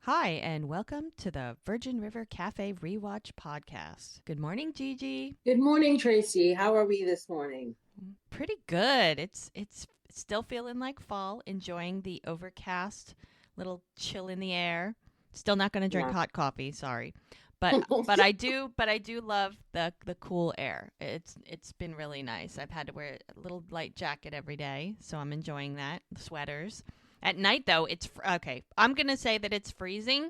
Hi, and welcome to the Virgin River Cafe Rewatch podcast. Good morning, Gigi. Good morning, Tracy. How are we this morning? Pretty good. It's still feeling like fall, enjoying the overcast, little chill in the air. Still not going to drink Yeah. hot coffee, sorry. But I do love the cool air. It's been really nice. I've had to wear a little light jacket every day, so I'm enjoying that. Sweaters. At night though, okay. I'm going to say that it's freezing,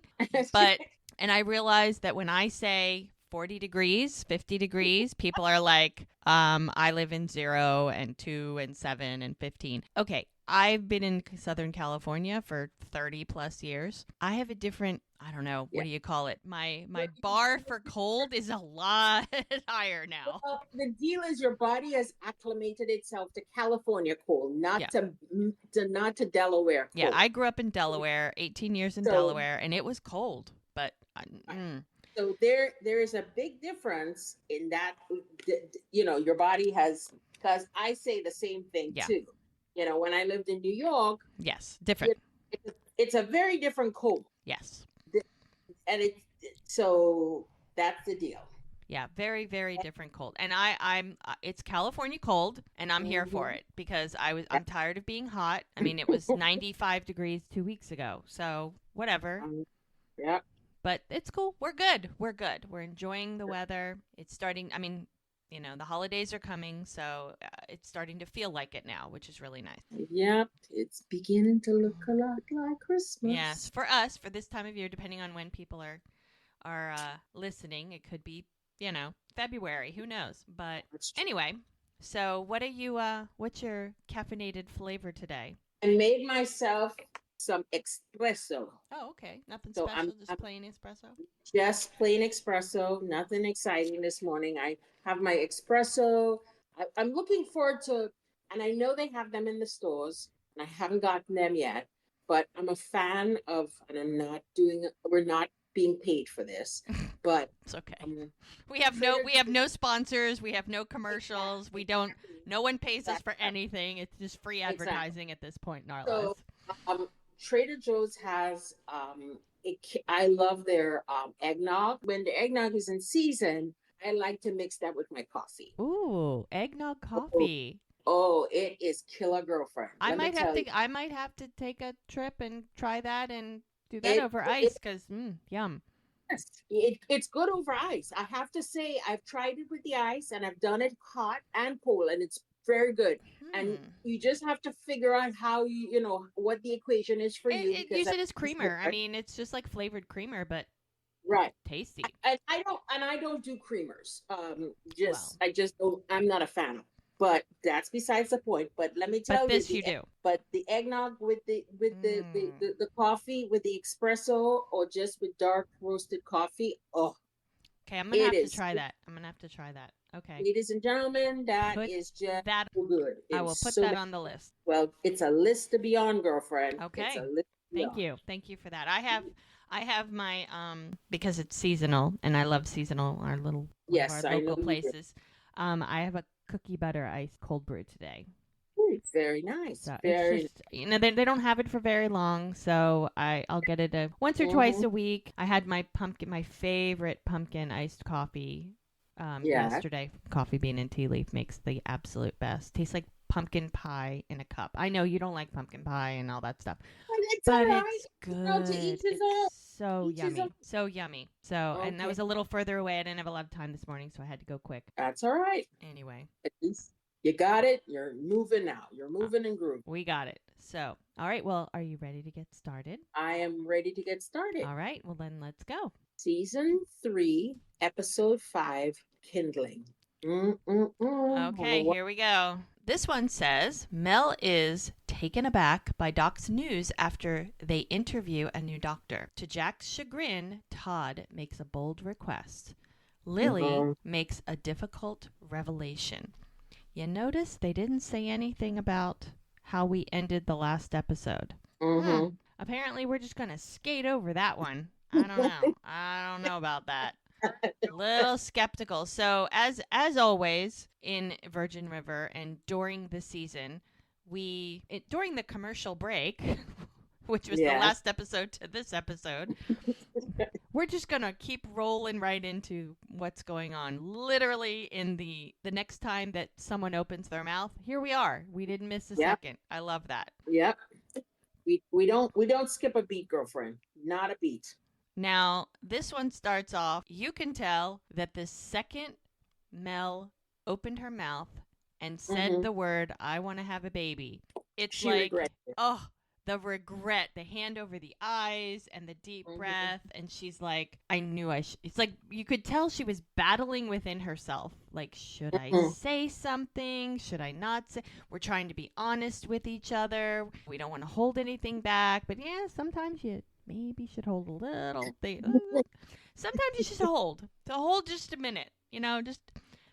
but and I realize that when I say 40 degrees, 50 degrees, people are like, I live in 0 and 2 and 7 and 15. Okay, I've been in Southern California for 30 plus years. I have a different, I don't know, what Yeah. do you call it? My bar for cold is a lot higher now. Well, the deal is your body has acclimated itself to California cold, not Yeah. to Delaware Yeah, cold. I grew up in Delaware, 18 years in So Delaware, and it was cold, but there is a big difference in that. Your body has, because I say the same thing yeah. too. When I lived in New York, Yes, different. you it's a very different cold, Yes. and so that's the deal. Yeah, very, very different cold. And I'm it's California cold, and I'm here for Mhm. it because I'm tired of being hot. I mean, it was 95 degrees 2 weeks ago, so whatever. Um, yeah. But it's cool. We're good. We're good. We're enjoying the weather. It's starting. I mean, the holidays are coming, so it's starting to feel like it now, which is really nice. Yep, it's beginning to look a lot like Yes, Christmas. for us, for this time of year, depending on when people are listening. It could be, February. Who knows? But That's true. anyway, so what are you? What's your caffeinated flavor today? I made myself some espresso. Oh, okay. Nothing So special, I'm just I'm plain espresso. just plain espresso, nothing exciting this morning. I have my espresso. I'm looking forward to, and I know they have them in the stores, and I haven't gotten them yet, but I'm a fan of, and we're not being paid for this, but It's okay. um, We have no Trader we have Joe's. no sponsors. We have no commercials. We don't. Exactly. No one pays us for Exactly. anything. It's just free Exactly. advertising at this point in our lives. So, Trader Joe's has I love their eggnog. When the eggnog is in season, I like to mix that with my coffee. Ooh, eggnog Oh, coffee. oh, it is killer, girlfriend. I Let me might have tell you, to. I might have to take a trip and try that and do that it over it ice because yum. it's good over ice. I have to say, I've tried it with the ice, and I've done it hot and cold, and it's very good. And Hmm. you just have to figure out how what the equation is for you, It because use that's it as creamer. I different. mean, it's just like flavored creamer, but Right. tasty. And I don't do creamers. Well, I just don't. I'm not a fan of. But that's besides the point. But let me but tell you, this you do. the eggnog with Mm. the coffee with the espresso, or just with dark roasted coffee. Oh, Okay, I'm gonna it have to is, try that. I'm gonna have to try that. Okay, ladies and gentlemen, that put is just that. so good. I It will is put so that damn on the good. list. Well, it's a list to be on, girlfriend. It's a Okay, list to be thank on. you, thank you for that. I have my because it's seasonal and I love seasonal. Our little one of our Yes, I know local you do. places. I have a cookie butter iced cold brew today. Very nice. So it's Very. just they don't have it for very long, so I'll get it once or twice Mm-hmm. a week. I had my favorite pumpkin iced coffee Yeah. yesterday. Coffee bean and tea leaf makes the absolute best. Tastes like pumpkin pie in a cup. I know you don't like pumpkin pie and all that stuff, And it's all but right. it's To good. each his own. It's so Each his own. yummy, so yummy. So and that Okay, was a little further away. I didn't have a lot of time this morning, so I had to go quick. that's all right. Anyway, At least you got it. You're moving now. You're uh, moving and grooving. we got it. So all right, well, are you ready to get started? I am ready to get started. All right, well, then let's go. Season 3, episode 5, Kindling. Okay, Mm-mm-mm. here we go. This one says Mel is taken aback by Doc's news after they interview a new doctor. To Jack's chagrin, Todd makes a bold request. Lily makes a difficult revelation. You notice they didn't say anything about how we ended the last episode. Hmm. Mm-hmm. Apparently, we're just going to skate over that one. I don't know. I don't know about that. Little skeptical. So as always in Virgin River and during the season, during the commercial break, which was the Yes. last episode to this episode. We're just gonna keep rolling right into what's going on. Literally, in the next time that someone opens their mouth, here we are. We didn't miss a Yep. second. I love that. Yep. We don't skip a beat, girlfriend. Not a beat. Now, this one starts off. You can tell that the second Mel opened her mouth and said Hmm. the word, I want to have a baby, it's She like, regrets it. oh, the regret, the hand over the eyes and the deep Hmm. breath. And she's like, I knew it's like you could tell she was battling within herself. Like, should I Hmm. say something? Should I not say? We're trying to be honest with each other. We don't want to hold anything back. But yeah, sometimes you maybe should hold a little thing. Sometimes you should hold. To hold just a minute. Just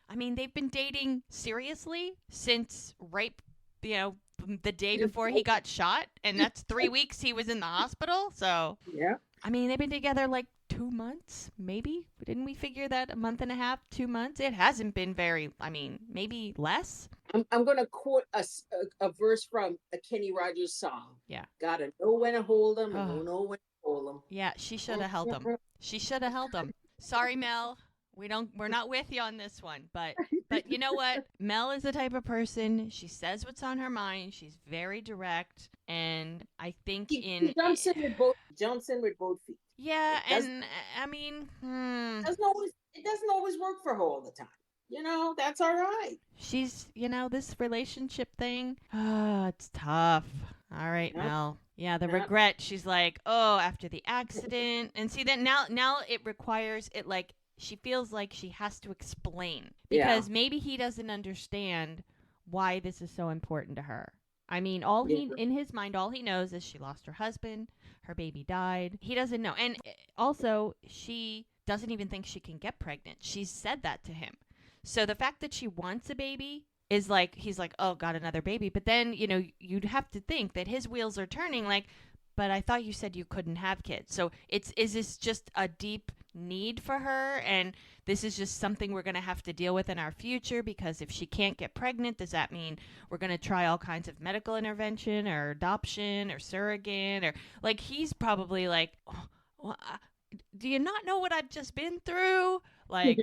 I mean, they've been dating seriously since right, you know, the day before he got shot, and that's 3 weeks he was in the hospital. So, Yeah. I mean, they've been together like 2 months, maybe. Didn't we figure that a month and a half, 2 months? It hasn't been very. I mean, maybe less. I'm going to quote a verse from a Kenny Rogers song. Yeah. Gotta know when to hold them and Oh, know when to hold yeah. She should them. have held him. She should have held him. Sorry, Mel. We're not with you on this one, but you know what? Mel is the type of person, she says what's on her mind. She's very direct, and I think He jumps in with both feet. yeah, It does and I mean, it doesn't always work for her all the time. That's all right. she's, this relationship thing, it's tough. All right, Yep. Mel. Yeah, the Yep. regret. She's like, oh, after the accident, and see that now it requires it, like she feels like she has to explain Yeah. because maybe he doesn't understand why this is so important to her. I mean, all Yeah. he in his mind, all he knows is she lost her husband, her baby died. He doesn't know, and also she doesn't even think she can get pregnant. She's said that to him. So the fact that she wants a baby is like he's like, oh, got another baby. But then you'd have to think that his wheels are turning. Like, but I thought you said you couldn't have kids. So is this just a deep need for her, and this is just something we're going to have to deal with in our future? Because if she can't get pregnant, does that mean we're going to try all kinds of medical intervention or adoption or surrogate, or like he's probably like, oh, well, do you not know what I've just been through? Like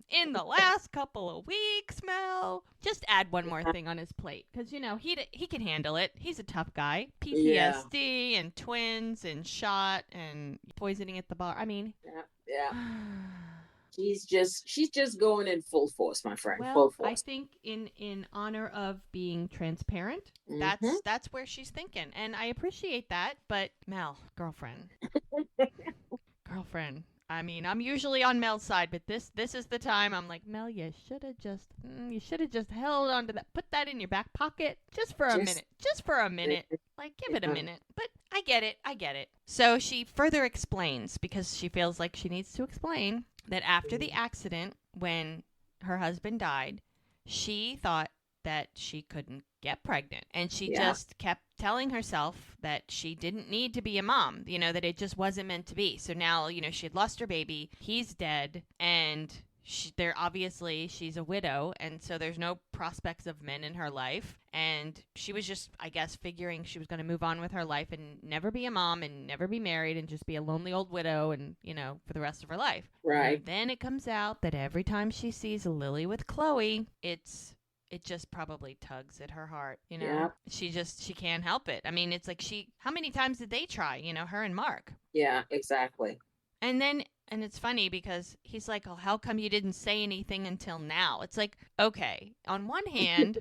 in the last couple of weeks, Mel. Just add one more thing on his plate because he can handle it. He's a tough guy. Yeah. PTSD and twins and shot and poisoning at the bar. I mean, Yeah. Yeah. She's just going in full force, my friend. Full well, I force. think in honor of being transparent, Hmm. that's where she's thinking, and I appreciate that. But Mel, girlfriend. I mean, I'm usually on Mel's side, but this is the time I'm like, Mel, you should have just held on to that, put that in your back pocket just for a Just minute, just for a minute, like give it a minute. But I get it. So she further explains because she feels like she needs to explain that after the accident, when her husband died, she thought that she couldn't get pregnant. And she yeah. just kept telling herself that she didn't need to be a mom, that it just wasn't meant to be. So now, she had lost her baby, he's dead, and she's a widow, and so there's no prospects of men in her life. And she was just, I guess, figuring she was going to move on with her life and never be a mom and never be married and just be a lonely old widow and, for the rest of her life. Right. And then it comes out that every time she sees Lily with Chloe, it just probably tugs at her heart. Yeah. She can't help it. I mean, it's like how many times did they try, her and Mark? Yeah. Exactly. And it's funny because he's like, oh, how come you didn't say anything until now? It's like, okay, on one hand,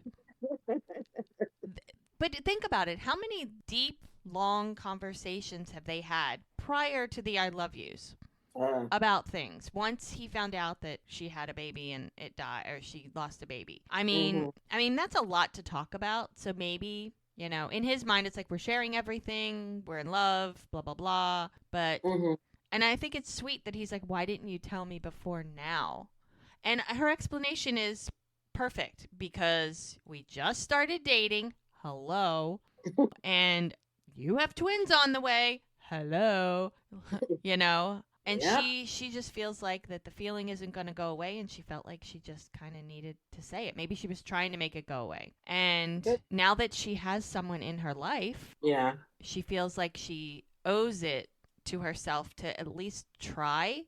but think about it. How many deep, long conversations have they had prior to the I love yous Uh, about things? Once he found out that she had a baby and it died, or she lost a baby. hmm I mean that's a lot to talk about. So maybe, in his mind it's like we're sharing everything, we're in love, blah blah blah. But hmm and I think it's sweet that he's like, why didn't you tell me before now? And her explanation is perfect because we just started dating. Hello. And you have twins on the way. Hello. And Yep. she just feels like that the feeling isn't going to go away, and she felt like she just kind of needed to say it. Maybe she was trying to make it go away. And Good. now that she has someone in her life, Yeah. she feels like she owes it to herself to at least try,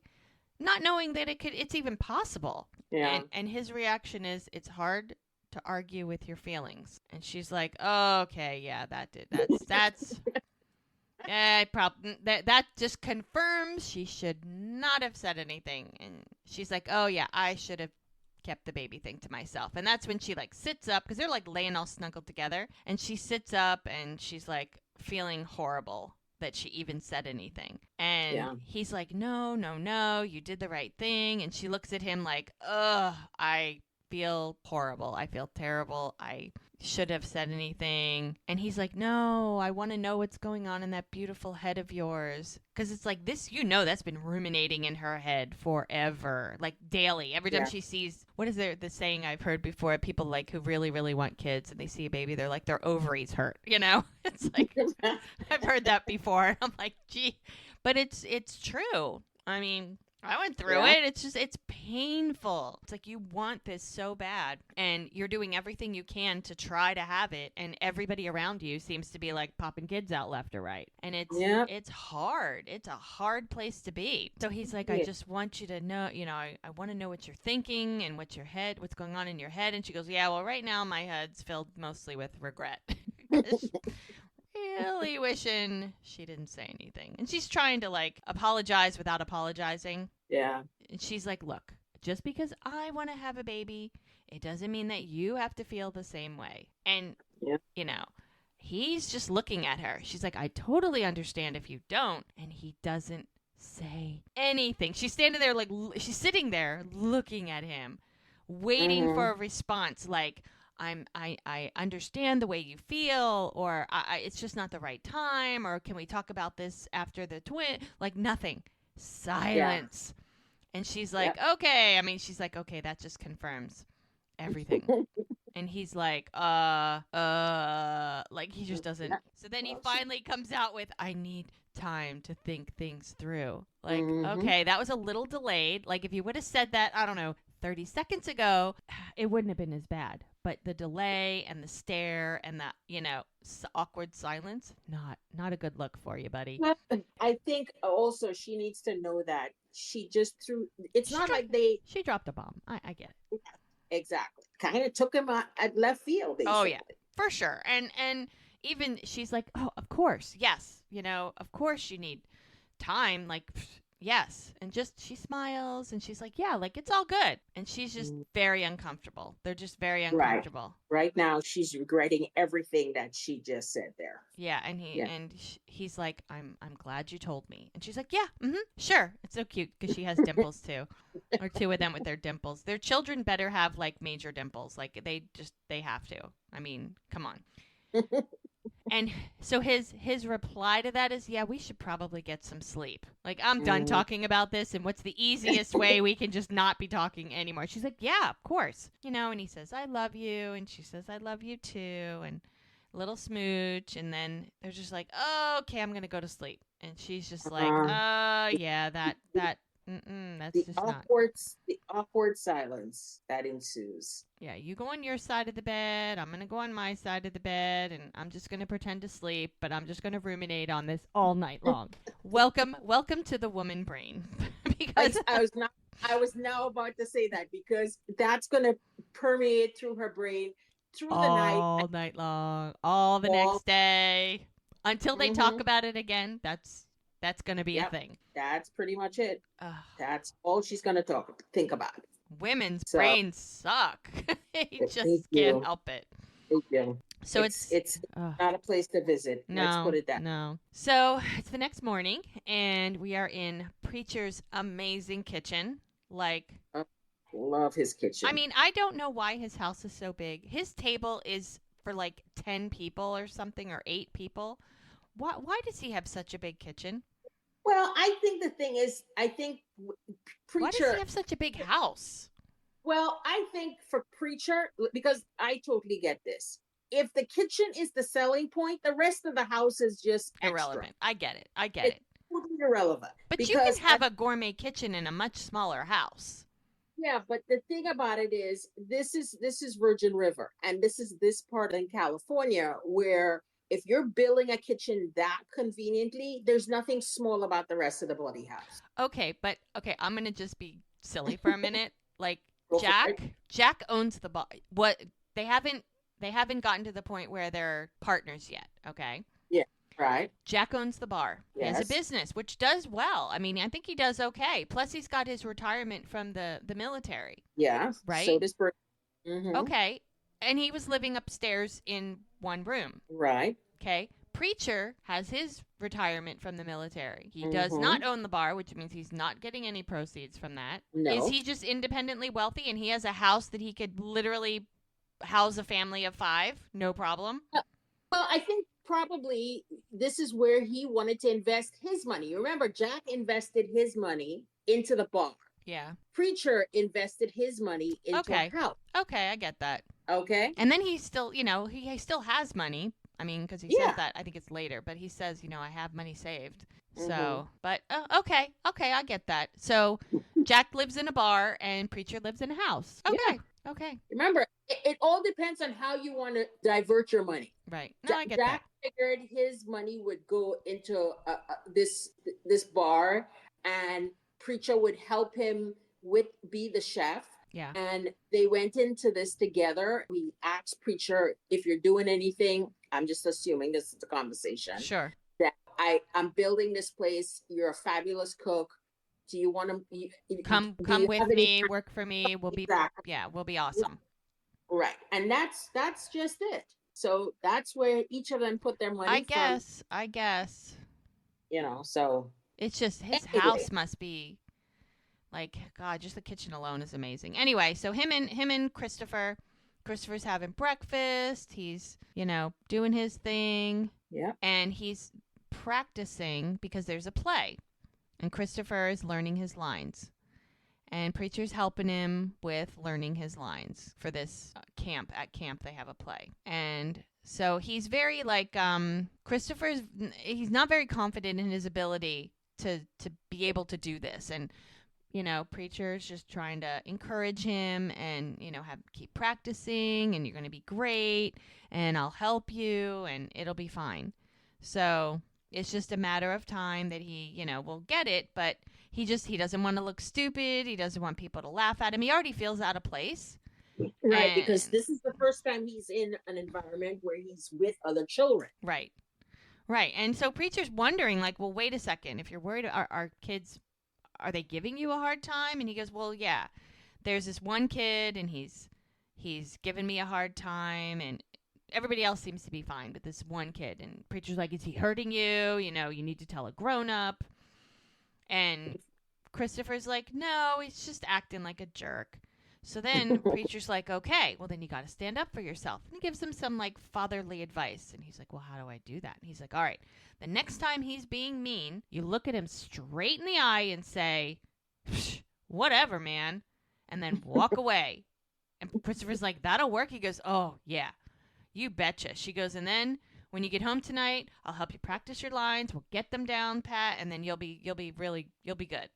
not knowing that it's even possible. Yeah. And his reaction is, it's hard to argue with your feelings. And she's like, oh, okay, yeah, that's that just confirms she should not have said anything. And she's like, oh yeah, I should have kept the baby thing to myself. And that's when she like sits up, because they're like laying all snuggled together, and she sits up and she's like feeling horrible that she even said anything. And Yeah. he's like, no, no, no, you did the right thing. And she looks at him like, ugh, I feel horrible, I feel terrible, I should have said anything. And he's like, no, I want to know what's going on in that beautiful head of yours. Because it's like this, that's been ruminating in her head forever, like daily. Every time Yeah. she sees, what is there, the saying I've heard before, people like who really, really want kids and they see a baby, they're like, their ovaries hurt, It's like, I've heard that before. I'm like, gee, but it's true. I mean, I went through Yeah. it. It's painful. It's like you want this so bad, and you're doing everything you can to try to have it, and everybody around you seems to be like popping kids out left or right. And Yeah. it's hard. It's a hard place to be. So he's like, I Yeah. just want you to know, I want to know what you're thinking and what's going on in your head. And she goes, yeah, well, right now my head's filled mostly with regret. Really wishing she didn't say anything. And she's trying to like apologize without apologizing. Yeah. And she's like, look, just because I want to have a baby, it doesn't mean that you have to feel the same way. And, Yeah. He's just looking at her. She's like, I totally understand if you don't. And he doesn't say anything. She's standing there like, she's sitting there looking at him, waiting for a response like, I understand the way you feel, or it's just not the right time, or can we talk about this after the twin? Like nothing. Silence. And she's like, Yep. okay. I mean, she's like, okay, that just confirms everything. And he's like, like he just doesn't. So then he finally comes out with, I need time to think things through. Like, okay, that was a little delayed. Like if you would have said that, I don't know, 30 seconds ago, it wouldn't have been as bad. But the delay and the stare and the, awkward silence, not a good look for you, buddy. I think also she needs to know that she just threw. It's not like she dropped a bomb. I get it. Exactly. Kind of took him out at left field. Basically. Oh yeah, for sure. And even she's like, oh, of course, yes. Of course you need time. Like, yes. And just she smiles and she's like, yeah, like it's all good. And she's just very uncomfortable. They're just very uncomfortable. Right now, she's regretting everything that she just said there. Yeah, and he's like, I'm glad you told me. And she's like, yeah, sure. It's so cute because she has dimples too, or two of them with their dimples. Their children better have like major dimples. Like they have to. I mean, come on. And so his reply to that is, yeah, we should probably get some sleep. Like, I'm done talking about this, and what's the easiest way we can just not be talking anymore? She's like, yeah, of course. And he says, I love you, and she says, I love you too, and a little smooch, and then they're just like, oh, okay, I'm going to go to sleep. And she's just like, oh, yeah, that's just not. The awkward silence that ensues. Yeah, you go on your side of the bed. I'm going to go on my side of the bed, and I'm just going to pretend to sleep, but I'm just going to ruminate on this all night long. Welcome to the woman brain. Because I was now about to say that, because that's going to permeate through her brain through the night. All night long, all the next day, until they talk about it again. That's going to be a thing. That's pretty much it. That's all she's going to think about. Women's brains suck. They just can't help it. They do. So it's not a place to visit. No, let's put it that. No. So it's the next morning, and we are in Preacher's amazing kitchen. Like, love his kitchen. I mean, I don't know why his house is so big. His table is for like 10 people or something, or 8 people. Why does he have such a big kitchen? Well, I think the thing is, Preacher. Why does he have such a big house? Well, I think for Preacher, because I totally get this. If the kitchen is the selling point, the rest of the house is just irrelevant. Extra. I get it. It's totally irrelevant But you can because have a gourmet kitchen in a much smaller house. yeah, but the thing about it is this is Virgin River, and this part in California where if you're building a kitchen that conveniently, there's nothing small about the rest of the bloody house. Okay, but okay, I'm gonna just be silly for a minute. Like Go for it. Jack owns the bar. What they haven't gotten to the point where they're partners yet. Okay, Yeah, right. Jack owns the bar. He has a Yes. business which does well. I mean, I think he does okay. Plus, he's got his retirement from the military, Yeah. So right? this person. Mm-hmm. Okay, and he was living upstairs in one room. Right. Okay. Preacher has his retirement from the military. He does Mm-hmm. not own the bar, which means he's not getting any proceeds from that. Is No. he just independently wealthy and he has a house that he could literally house a family of 5? No problem. Well, I think probably this is where he wanted to invest his money. Remember, Jack invested his money into the bar. Yeah. Preacher invested his money into Okay. a house. Okay, I get that. Okay. And then he still, he still has money. I mean, because he says Yeah. that, I think it's later, but he says, I have money saved. Mm-hmm. So, but okay, I get that. So, Jack lives in a bar and Preacher lives in a house. Okay, Yeah. okay, Remember, it all depends on how you want to divert your money. right. No, I get Jack that. figured his money would go into this bar, and Preacher would help him with be the chef. Yeah. And they went into this together. We asked Preacher if you're doing anything. I'm just assuming this is a conversation. Sure. That I'm building this place. You're a fabulous cook. Do you want to Come with me, work for me. We'll be exactly. we'll be awesome. Right. And that's just it. So that's where each of them put their money I guess. So It's just his anyway. house must be like, God, just the kitchen alone is amazing. Anyway, so him and Christopher's having breakfast. He's, doing his thing. Yeah. And he's practicing because there's a play. And Christopher is learning his lines. And Preacher's helping him with learning his lines for this camp. At camp, they have a play. And so he's very he's not very confident in his ability to be able to do this. And, Preacher's just trying to encourage him and, keep practicing and you're going to be great and I'll help you and it'll be fine. So it's just a matter of time that he, will get it, but he doesn't want to look stupid. He doesn't want people to laugh at him. He already feels out of place. Right, because this is the first time he's in an environment where he's with other children. Right. Right. And so Preacher's wondering, like, well, wait a second. If you're worried, our kids, are they giving you a hard time? And he goes, well, yeah. There's this one kid, and he's giving me a hard time, and everybody else seems to be fine, but this one kid. And Preacher's like, is he hurting you? You need to tell a grown-up. And Christopher's like, no, he's just acting like a jerk. So then Preacher's like, okay, well, then you got to stand up for yourself. And he gives him some, fatherly advice. And he's like, well, how do I do that? And he's like, all right, the next time he's being mean, you look at him straight in the eye and say, whatever, man, and then walk away. And Christopher's like, that'll work? He goes, oh, yeah, you betcha. She goes, and then when you get home tonight, I'll help you practice your lines. We'll get them down, Pat, and then you'll be good.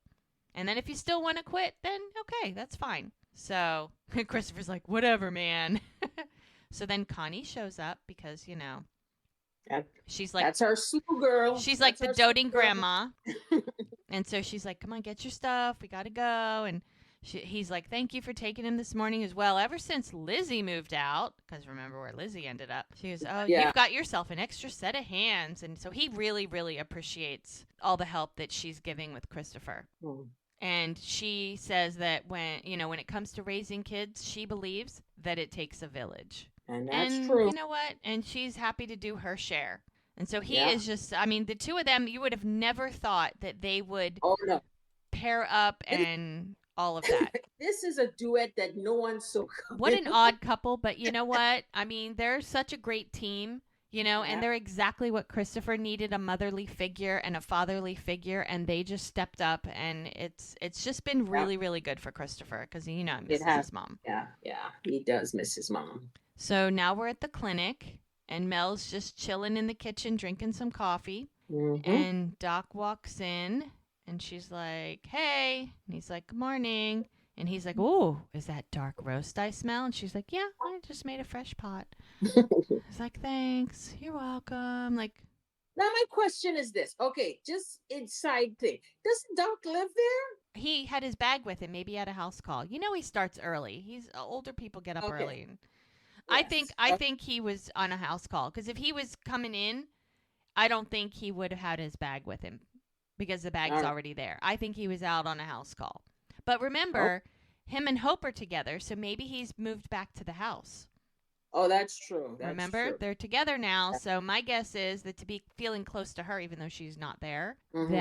And then if you still want to quit, then okay, that's fine. So Christopher's like, whatever, man. So then Connie shows up because, she's like, that's our slow girl. She's like the doting grandma. And so she's like, come on, get your stuff. We got to go. And he's like, thank you for taking him this morning as well. Ever since Lizzie moved out, because remember where Lizzie ended up. She goes, oh, yeah. You've got yourself an extra set of hands. And so he really, really appreciates all the help that she's giving with Christopher. And she says that when it comes to raising kids, she believes that it takes a village. And that's true. You know what? And she's happy to do her share. And so he is just, the two of them, you would have never thought that they would pair up and all of that. This is a duet that no one saw coming. What an odd couple, but you know what? They're such a great team. And they're exactly what Christopher needed, a motherly figure and a fatherly figure, and they just stepped up, and it's just been really, really good for Christopher because, he misses his mom. Yeah, he does miss his mom. So now we're at the clinic, And Mel's just chilling in the kitchen drinking some coffee. Mm-hmm. And Doc walks in and she's like, hey. And he's like, good morning. And he's like, ooh, is that dark roast I smell? And she's like, yeah, I just made a fresh pot. He's like, thanks. You're welcome. Like, Now my question is this. Okay, just inside thing. Does Doc live he had his bag with him. Maybe he had a house call. You know, he starts early. He's older people get up there? Okay. early. And Yes. I think he was on a house call because if he was coming in, I don't think he would have had his bag with him because the All bag's right. already there. I think he was out on a house call. But Oh, remember, him and Hope are together, so maybe he's moved back to the house. oh, that's true. That's Remember, true. they're together now, so my guess is that to be feeling close to her, even though she's not there, Mm-hmm.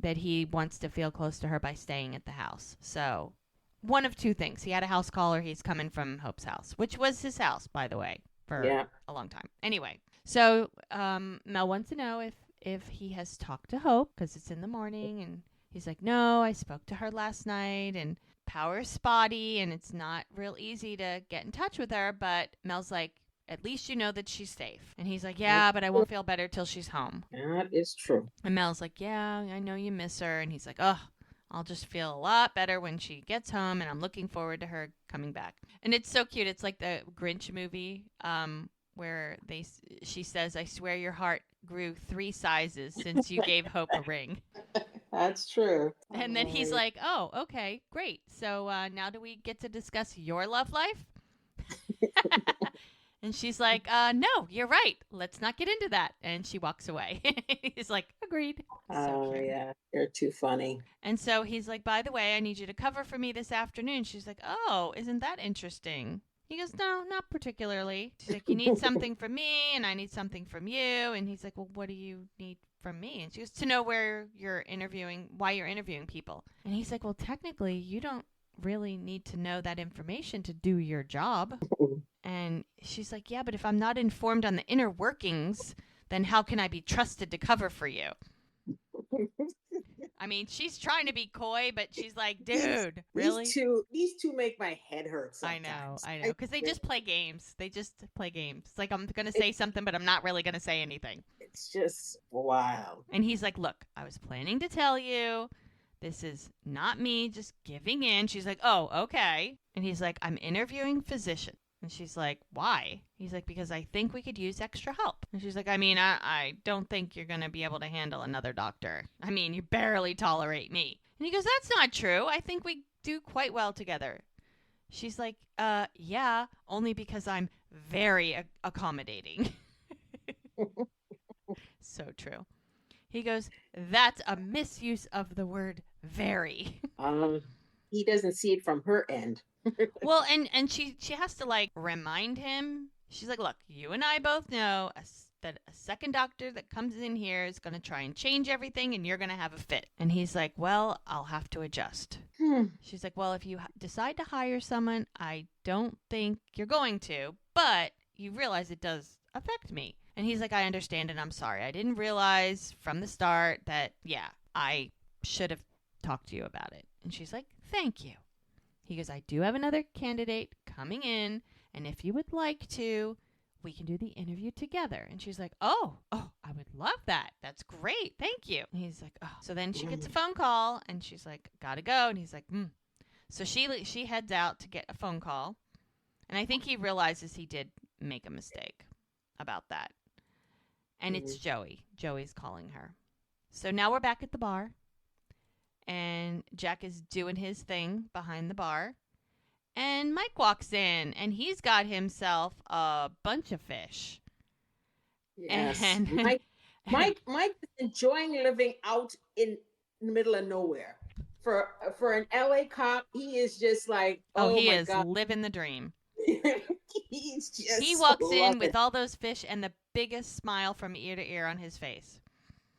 that he wants to feel close to her by staying at the house. So, one of two things: he had a house call, or he's coming from Hope's house, which was his house, by the way, for Yeah. a long time. Anyway, so Mel wants to know if he has talked to Hope because it's in the morning, and he's like, "No, I spoke to her last night, and power's spotty, and it's not real easy to get in touch with her." But Mel's like, at least you know that she's safe. And he's like, That's yeah, but I true. won't feel better till she's home. That is true. And Mel's like, yeah, I know you miss her. And he's like, oh, I'll just feel a lot better when she gets home, and I'm looking forward to her coming back. And it's so cute. It's like the Grinch movie, where she says, I swear your heart grew 3 sizes since you gave Hope a ring. That's true. And then he's like, oh, okay, great. So now do we get to discuss your love life? And she's like, no, you're right. Let's not get into that. And she walks away. He's like, agreed. So Oh cute. yeah, you're too funny. And so he's like, by the way, I need you to cover for me this afternoon. She's like, oh, isn't that interesting? He goes, no, not particularly. She's like, you need something from me, and I need something from you. And he's like, well, what do you need from me? And she goes, to know where you're interviewing, why you're interviewing people. And he's like, well, technically, you don't really need to know that information to do your job. And she's like, yeah, but if I'm not informed on the inner workings, then how can I be trusted to cover for you? I mean, she's trying to be coy, but she's like, these dude, really? these two make my head hurt sometimes. I know. Because they just play games. They just play games. It's like, I'm going to say something, but I'm not really going to say anything. It's just wild. And he's like, look, I was planning to tell you. This is not me just giving in. She's like, oh, okay. And he's like, I'm interviewing physicians. And she's like, why? He's like, because I think we could use extra help. And she's like, I mean, I don't think you're going to be able to handle another doctor. I mean, you barely tolerate me. And he goes, that's not true. I think we do quite well together. She's like, yeah, only because I'm very accommodating. So true. He goes, that's a misuse of the word very. Um, he doesn't see it from her end. Well, and she has to like remind him. She's like, look, you and I both know that a second doctor that comes in here is going to try and change everything, and you're going to have a fit. And he's like, well, I'll have to adjust. She's like, well, if you decide to hire someone, I don't think you're going to, but you realize it does affect me. And he's like, I understand, and I'm sorry. I didn't realize from the start that, yeah, I should have talked to you about it. And she's like, thank you. He goes, I do have another candidate coming in, and if you would like to, we can do the interview together. And she's like, oh, I would love that. That's great. Thank you. And he's like, oh. So then she gets a phone call, and she's like, gotta go. And he's like, So she heads out to get a phone call, and I think he realizes he did make a mistake about that. And it's Joey. Joey's calling her. So now we're back at the bar, and Jack is doing his thing behind the bar. And Mike walks in, and he's got himself a bunch of fish. Yes, And Mike is enjoying living out in the middle of nowhere. For an LA cop, he is just like, oh, oh he my is god, living the dream. he's He just walks in loving. with all those fish and the biggest smile from ear to ear on his face.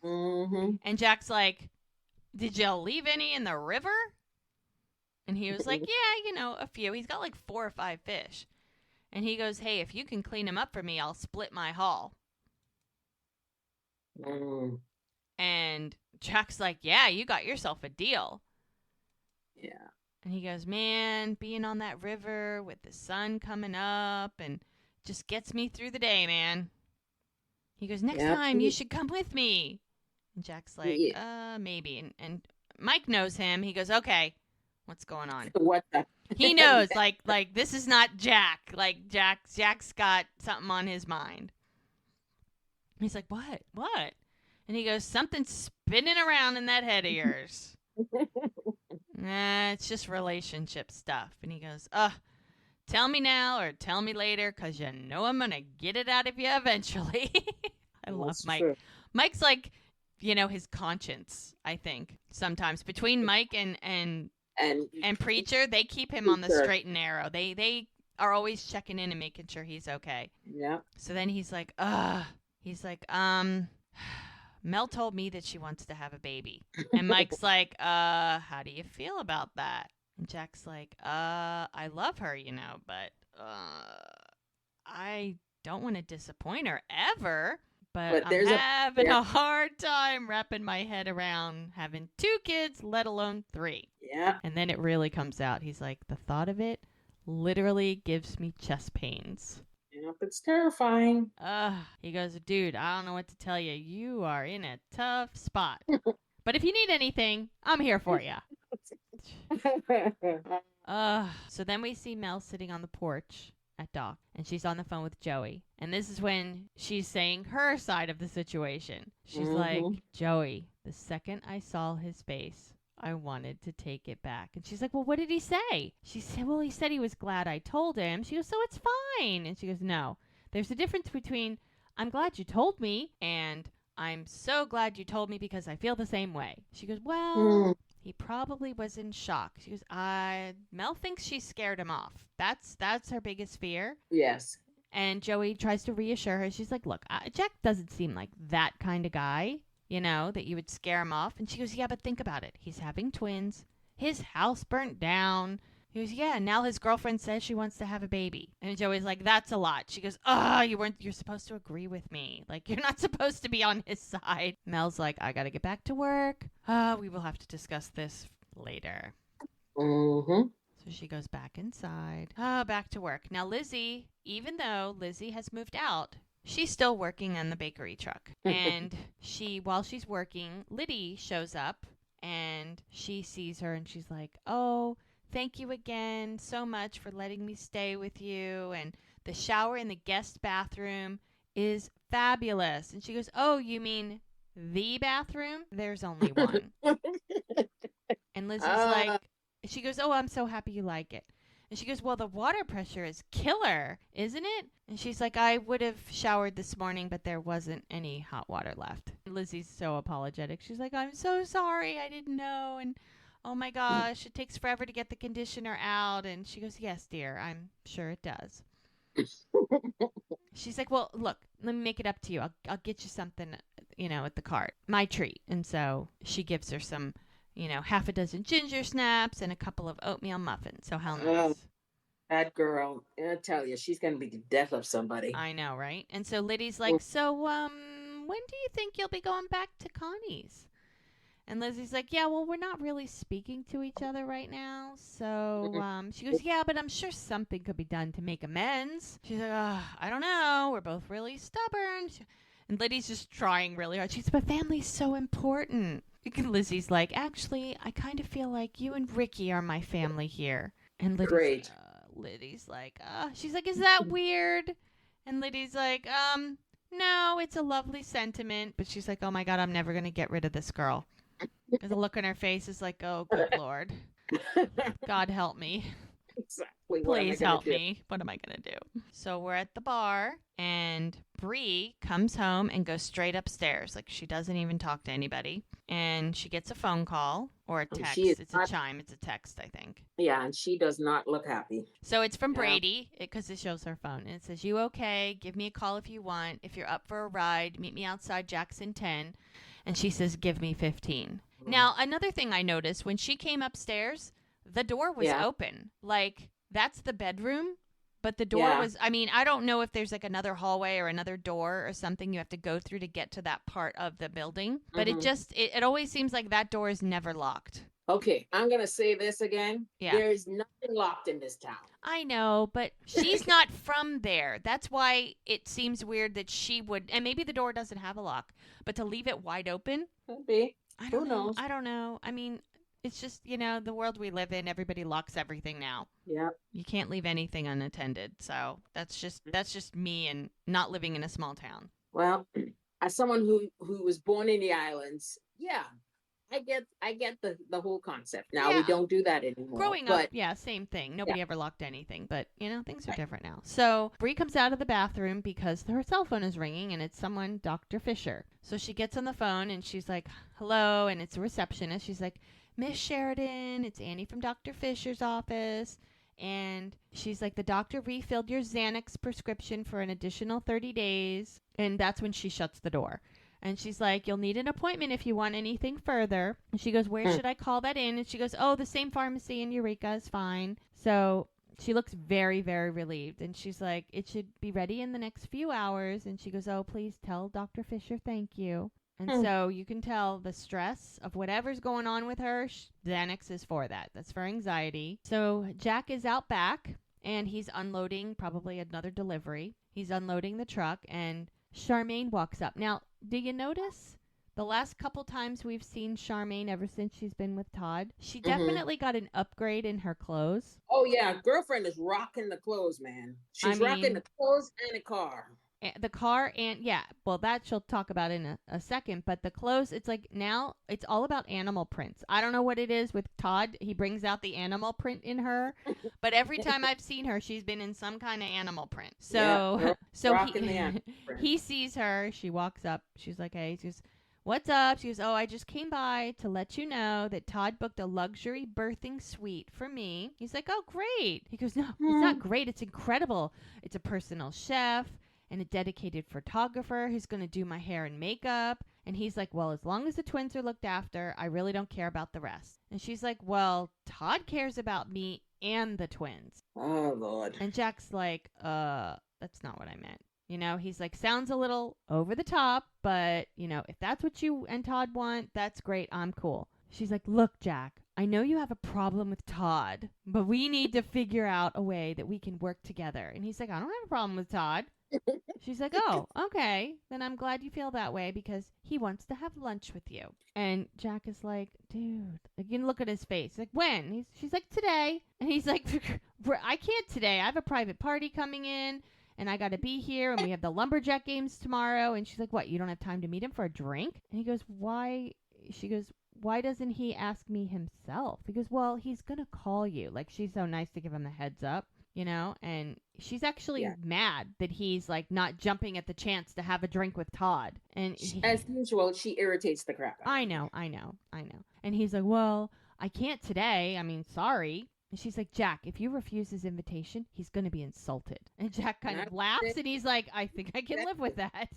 Mm-hmm. And Jack's like, did y'all leave any in the river? And he was like, yeah, a few. He's got like 4 or 5 fish. And he goes, hey, if you can clean them up for me, I'll split my haul. Mm, And Jack's like, yeah, you got yourself a deal. yeah. And he goes, man, being on that river with the sun coming up and just gets me through the day, man. He goes, next Yep. time you should come with me. And Jack's like, Yeah. maybe. And Mike knows him. He goes, okay, what's going on? What the? He knows, like this is not Jack. Like Jack's got something on his mind. He's like, what? What? And he goes, something's spinning around in that head of yours. Nah, it's just relationship stuff. And he goes, tell me now or tell me later, because you know I'm going to get it out of you eventually. I love That's Mike. true. Mike's like, his conscience, I think. Sometimes between Mike and Preacher, they keep him on the straight and narrow. They are always checking in and making sure he's okay. Yeah. So then he's like, Mel told me that she wants to have a baby. And Mike's like, how do you feel about that? And Jack's like, I love her, but I don't want to disappoint her ever. But I'm having a hard time wrapping my head around having 2 kids, let alone 3. Yeah. And then it really comes out. He's like, the thought of it literally gives me chest pains. Yep, it's terrifying. He goes, dude, I don't know what to tell you. You are in a tough spot. But if you need anything, I'm here for you. So then we see Mel sitting on the porch at Doc, and she's on the phone with Joey. And this is when she's saying her side of the situation. She's like, Joey, the second I saw his face, I wanted to take it back. And she's like, well, what did he say? She said, well, he said he was glad I told him. She goes, so it's fine. And she goes, no, there's a difference between I'm glad you told me and I'm so glad you told me because I feel the same way. She goes, well, he probably was in shock. She goes, Mel thinks she scared him off. That's her biggest fear. Yes. And Joey tries to reassure her. She's like, look, Jack doesn't seem like that kind of guy, that you would scare him off. And she goes, yeah, but think about it. He's having twins. His house burnt down. He goes, yeah, now his girlfriend says she wants to have a baby. And Joey's like, that's a lot. She goes, you're supposed to agree with me. Like, you're not supposed to be on his side. Mel's like, I got to get back to work. We will have to discuss this later. Mm-hmm. So she goes back inside. Back to work. Now, Lizzie, even though Lizzie has moved out, she's still working on the bakery truck. And while she's working, Liddy shows up and she sees her and she's like, oh, thank you again so much for letting me stay with you. And the shower in the guest bathroom is fabulous. And she goes, oh, you mean the bathroom? There's only one. And Lizzie's like, she goes, oh, I'm so happy you like it. And she goes, well, the water pressure is killer, isn't it? And she's like, I would have showered this morning, but there wasn't any hot water left. And Lizzie's so apologetic. She's like, I'm so sorry. I didn't know. And oh my gosh, it takes forever to get the conditioner out. And she goes, yes, dear, I'm sure it does. She's like, well, look, let me make it up to you. I'll get you something, at the cart. My treat. And so she gives her some, half a dozen ginger snaps and a couple of oatmeal muffins. So how nice. That girl, I tell you, she's going to be the death of somebody. I know, right? And so Liddy's like, so when do you think you'll be going back to Connie's? And Lizzie's like, yeah, well, we're not really speaking to each other right now. So she goes, yeah, but I'm sure something could be done to make amends. She's like, I don't know. We're both really stubborn. And Liddy's just trying really hard. She's, but family's so important. And Lizzie's like, actually, I kind of feel like you and Ricky are my family here. And Liddy's like, she's like, is that weird? And Liddy's like, no, it's a lovely sentiment. But she's like, oh my God, I'm never going to get rid of this girl. The look on her face is like, oh, good Lord. God help me. Exactly. Please help me. What am I going to do? So we're at the bar, and Bree comes home and goes straight upstairs. Like, she doesn't even talk to anybody. And she gets a phone call or a text. It's a chime. It's a text, I think. Yeah, and she does not look happy. So it's from Brady, because it shows her phone. And it says, you okay? Give me a call if you want. If you're up for a ride, meet me outside Jackson 10. And she says, give me 15. Now, another thing I noticed, when she came upstairs, the door was open. Like, that's the bedroom, but the door was, I don't know if there's like another hallway or another door or something you have to go through to get to that part of the building. But it always seems like that door is never locked. Okay, I'm gonna say this again. Yeah. There is nothing locked in this town. I know, but she's not from there. That's why it seems weird that she would, and maybe the door doesn't have a lock, but to leave it wide open, Could be. I don't Who know. knows? I don't know. I mean, it's just, the world we live in, everybody locks everything now. Yeah. You can't leave anything unattended. So that's just me and not living in a small town. Well, as someone who was born in the islands, yeah, I get the whole concept. Now we Yeah, don't do that anymore. growing up, But yeah, same thing. yeah, Nobody ever locked anything, but things are right. different now. So Bree comes out of the bathroom because her cell phone is ringing and it's someone, Dr. Fisher. So she gets on the phone and she's like, "Hello," and it's a receptionist. She's like, "Miss Sheridan, it's Annie from Dr. Fisher's office." And she's like, "The doctor refilled your Xanax prescription for an additional 30 days." And that's when she shuts the door. And she's like, "You'll need an appointment if you want anything further." And she goes, "Where Mm. should I call that in?" And she goes, "Oh, the same pharmacy in Eureka is fine." So she looks very, very relieved. And she's like, "It should be ready in the next few hours." And she goes, "Oh, please tell Dr. Fisher thank you." And Mm. so you can tell the stress of whatever's going on with her, Xanax is for that. That's for anxiety. So Jack is out back and he's unloading probably another delivery. He's unloading the truck and Charmaine walks up. Now, do you notice the last couple times we've seen Charmaine ever since she's been with Todd? She Hmm. definitely got an upgrade in her clothes. Oh yeah, girlfriend is rocking the clothes, man. I She's rocking the mean, clothes and the car. the car and yeah, well, that she'll talk about in a second, but the clothes, it's like now it's all about animal prints. I don't know what it is with Todd. He brings out the animal print in her, but every time I've seen her, she's been in some kind of animal print. Yeah, So girl, so rocking the he apron. he sees her. She walks up. She's like, "Hey," she goes, "What's up?" She goes, "Oh, I just came by to let you know that Todd booked a luxury birthing suite for me." He's like, "Oh, great." He goes, "No, it's not Hmm. great. It's incredible. It's a personal chef and a dedicated photographer who's going to do my hair and makeup." And he's like, "Well, as long as the twins are looked after, I really don't care about the rest." And she's like, "Well, Todd cares about me and the twins." Oh Lord. And Jack's like, that's not what I meant. He's like, "Sounds a little over the top, but, if that's what you and Todd want, that's great. I'm cool." She's like, "Look, Jack, I know you have a problem with Todd, but we need to figure out a way that we can work together." And he's like, "I don't have a problem with Todd." She's like, "Oh, okay. Then I'm glad you feel that way because he wants to have lunch with you." And Jack is like, "Dude," like, you can look at his face. Like, "When?" She's like, "Today." And he's like, "I can't today. I have a private party coming in and I got to be here and we have the lumberjack games tomorrow." And she's like, "What? You don't have time to meet him for a drink?" And he goes, "Why?" She goes, "Why doesn't he ask me himself?" He goes, "Well, he's going to call you." Like, she's so nice to give him the heads up. And she's actually Yeah. mad that he's like not jumping at the chance to have a drink with Todd. And As usual, she irritates the crap out of I him. know, I know, I know. And he's like, "Well, I can't today. I mean, sorry." And she's like, "Jack, if you refuse his invitation, he's going to be insulted." And Jack kind of Not laughs and he's like, "I think I can live with that."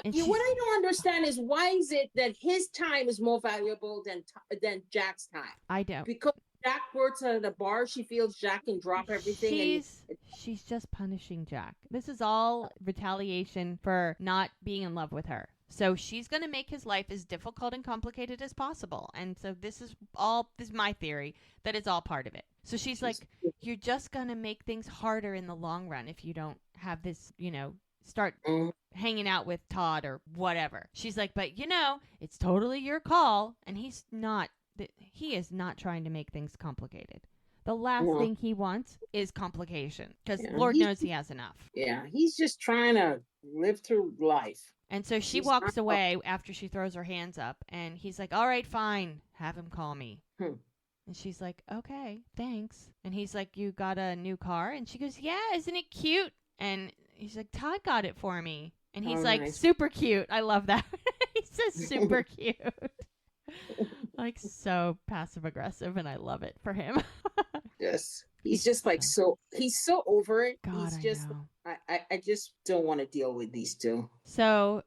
And What she's, I don't understand is why is it that his time is more valuable than Jack's time? I don't. Because Jack works at a bar, she feels Jack can drop everything and She's just punishing Jack. This is all retaliation for not being in love with her. So she's going to make his life as difficult and complicated as possible. And so this is my theory that it's all part of it. So she's she's like, "You're just going to make things harder in the long run if you don't have this, start mm, hanging out with Todd or whatever." She's like, "But it's totally your call." And he is not trying to make things complicated. The last no, thing he wants is complication because yeah, Lord knows he has enough. he's just trying to live through life. And so she She's not. walks away after she throws her hands up, and he's like, "All right, fine, have him call me." Hmm. And she's like, "Okay, thanks." And he's like, "You got a new car?" And she goes, "Yeah, isn't it cute?" And he's like, "Todd got it for me." And he's Oh, like, nice. "Super cute." I love that. He says super cute. Like so passive aggressive, and I love it for him. Just he's He's just like so, he's so over it. God, He's I just know. I just don't want to deal with these two. So,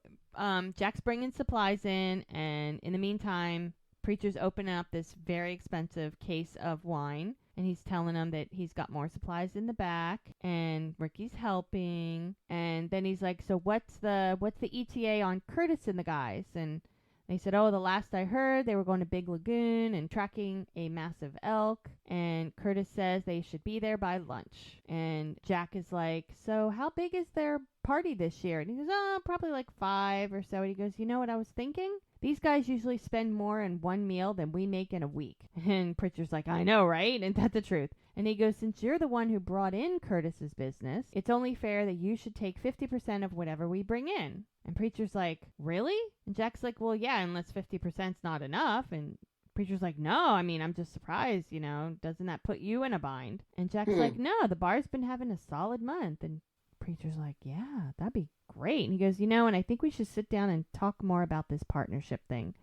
Jack's bringing supplies in, and in the meantime, Preacher's opening up this very expensive case of wine, and he's telling them that he's got more supplies in the back, and Ricky's helping, and then he's like, "So what's the ETA on Curtis and the guys?" And They said, oh, the last I heard, they were going to Big Lagoon and tracking a massive elk. And Curtis says they should be there by lunch. And Jack is like, so how big is their party this year? And he goes, oh, probably like 5 or so. And he goes, you know what I was thinking? These guys usually spend more in one meal than we make in a week. And Pritchard's like, I know, right? Isn't that the truth? And he goes, since you're the one who brought in Curtis's business, it's only fair that you should take 50% of whatever we bring in. And Preacher's like, really? And Jack's like, well, yeah, unless 50%'s not enough. And Preacher's like, no, I mean, I'm just surprised, doesn't that put you in a bind? And Jack's like, no, the bar's been having a solid month. And Preacher's like, yeah, that'd be great. And he goes, and I think we should sit down and talk more about this partnership thing.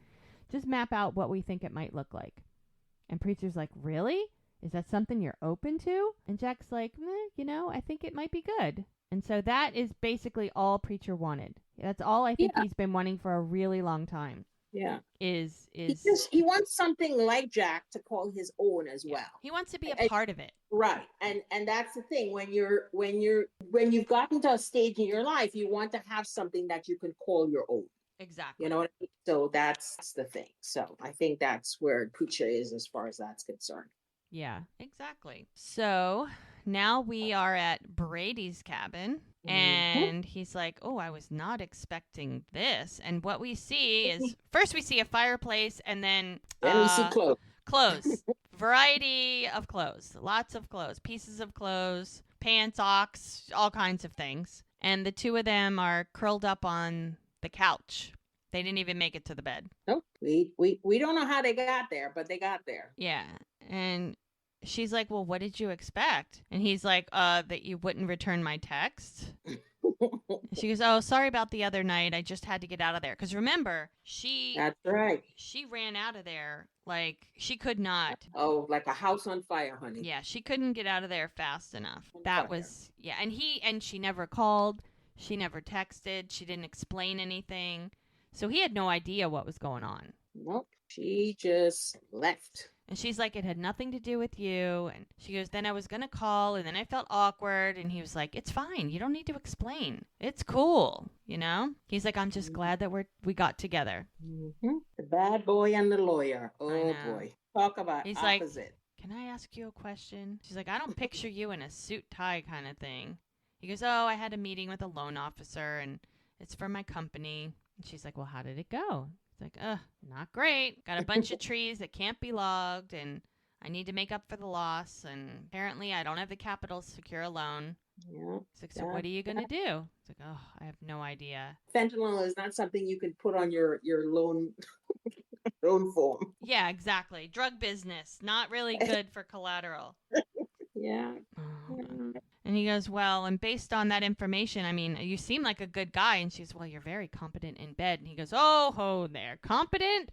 Just map out what we think it might look like. And Preacher's like, really? Is that something you're open to? And Jack's like, I think it might be good. And so that is basically all Preacher wanted. That's all I think he's been wanting for a really long time. Yeah. Is he wants something like Jack to call his own as well. He wants to be a part of it. Right. And that's the thing. When you've gotten to a stage in your life, you want to have something that you can call your own. Exactly. You know what I mean? So that's the thing. So I think that's where Preacher is as far as that's concerned. Yeah, exactly. So now we are at Brady's cabin. And he's like, oh, I was not expecting this. And what we see is, first we see a fireplace, and then we see clothes. Clothes. Variety of clothes. Lots of clothes. Pieces of clothes. Pants, socks, all kinds of things. And the two of them are curled up on the couch. They didn't even make it to the bed. Nope. We don't know how they got there, but they got there. Yeah. And she's like, well, what did you expect? And he's like, that you wouldn't return my text. She goes, oh, sorry about the other night. I just had to get out of there. Because remember, That's right. She ran out of there like she could not. Oh, like a house on fire, honey. Yeah, she couldn't get out of there fast enough. That was, yeah. And she never called. She never texted. She didn't explain anything. So he had no idea what was going on. Nope. She just left. And she's like, it had nothing to do with you. And she goes, then I was going to call, and then I felt awkward. And he was like, it's fine. You don't need to explain. It's cool. He's like, I'm just glad that we got together. Mm-hmm. The bad boy and the lawyer. Oh, boy. Talk about He's opposite. Like, can I ask you a question? She's like, I don't picture you in a suit tie kind of thing. He goes, oh, I had a meeting with a loan officer, and it's for my company. And she's like, well, how did it go? It's like, not great. Got a bunch of trees that can't be logged, and I need to make up for the loss. And apparently I don't have the capital to secure a loan. Yeah. It's like, so what are you going to do? It's like, oh, I have no idea. Fentanyl is not something you can put on your loan loan form. Yeah, exactly. Drug business, not really good for collateral. Yeah. And he goes, well, and based on that information, I mean, you seem like a good guy. And she's, well, you're very competent in bed. And he goes, oh, there, competent?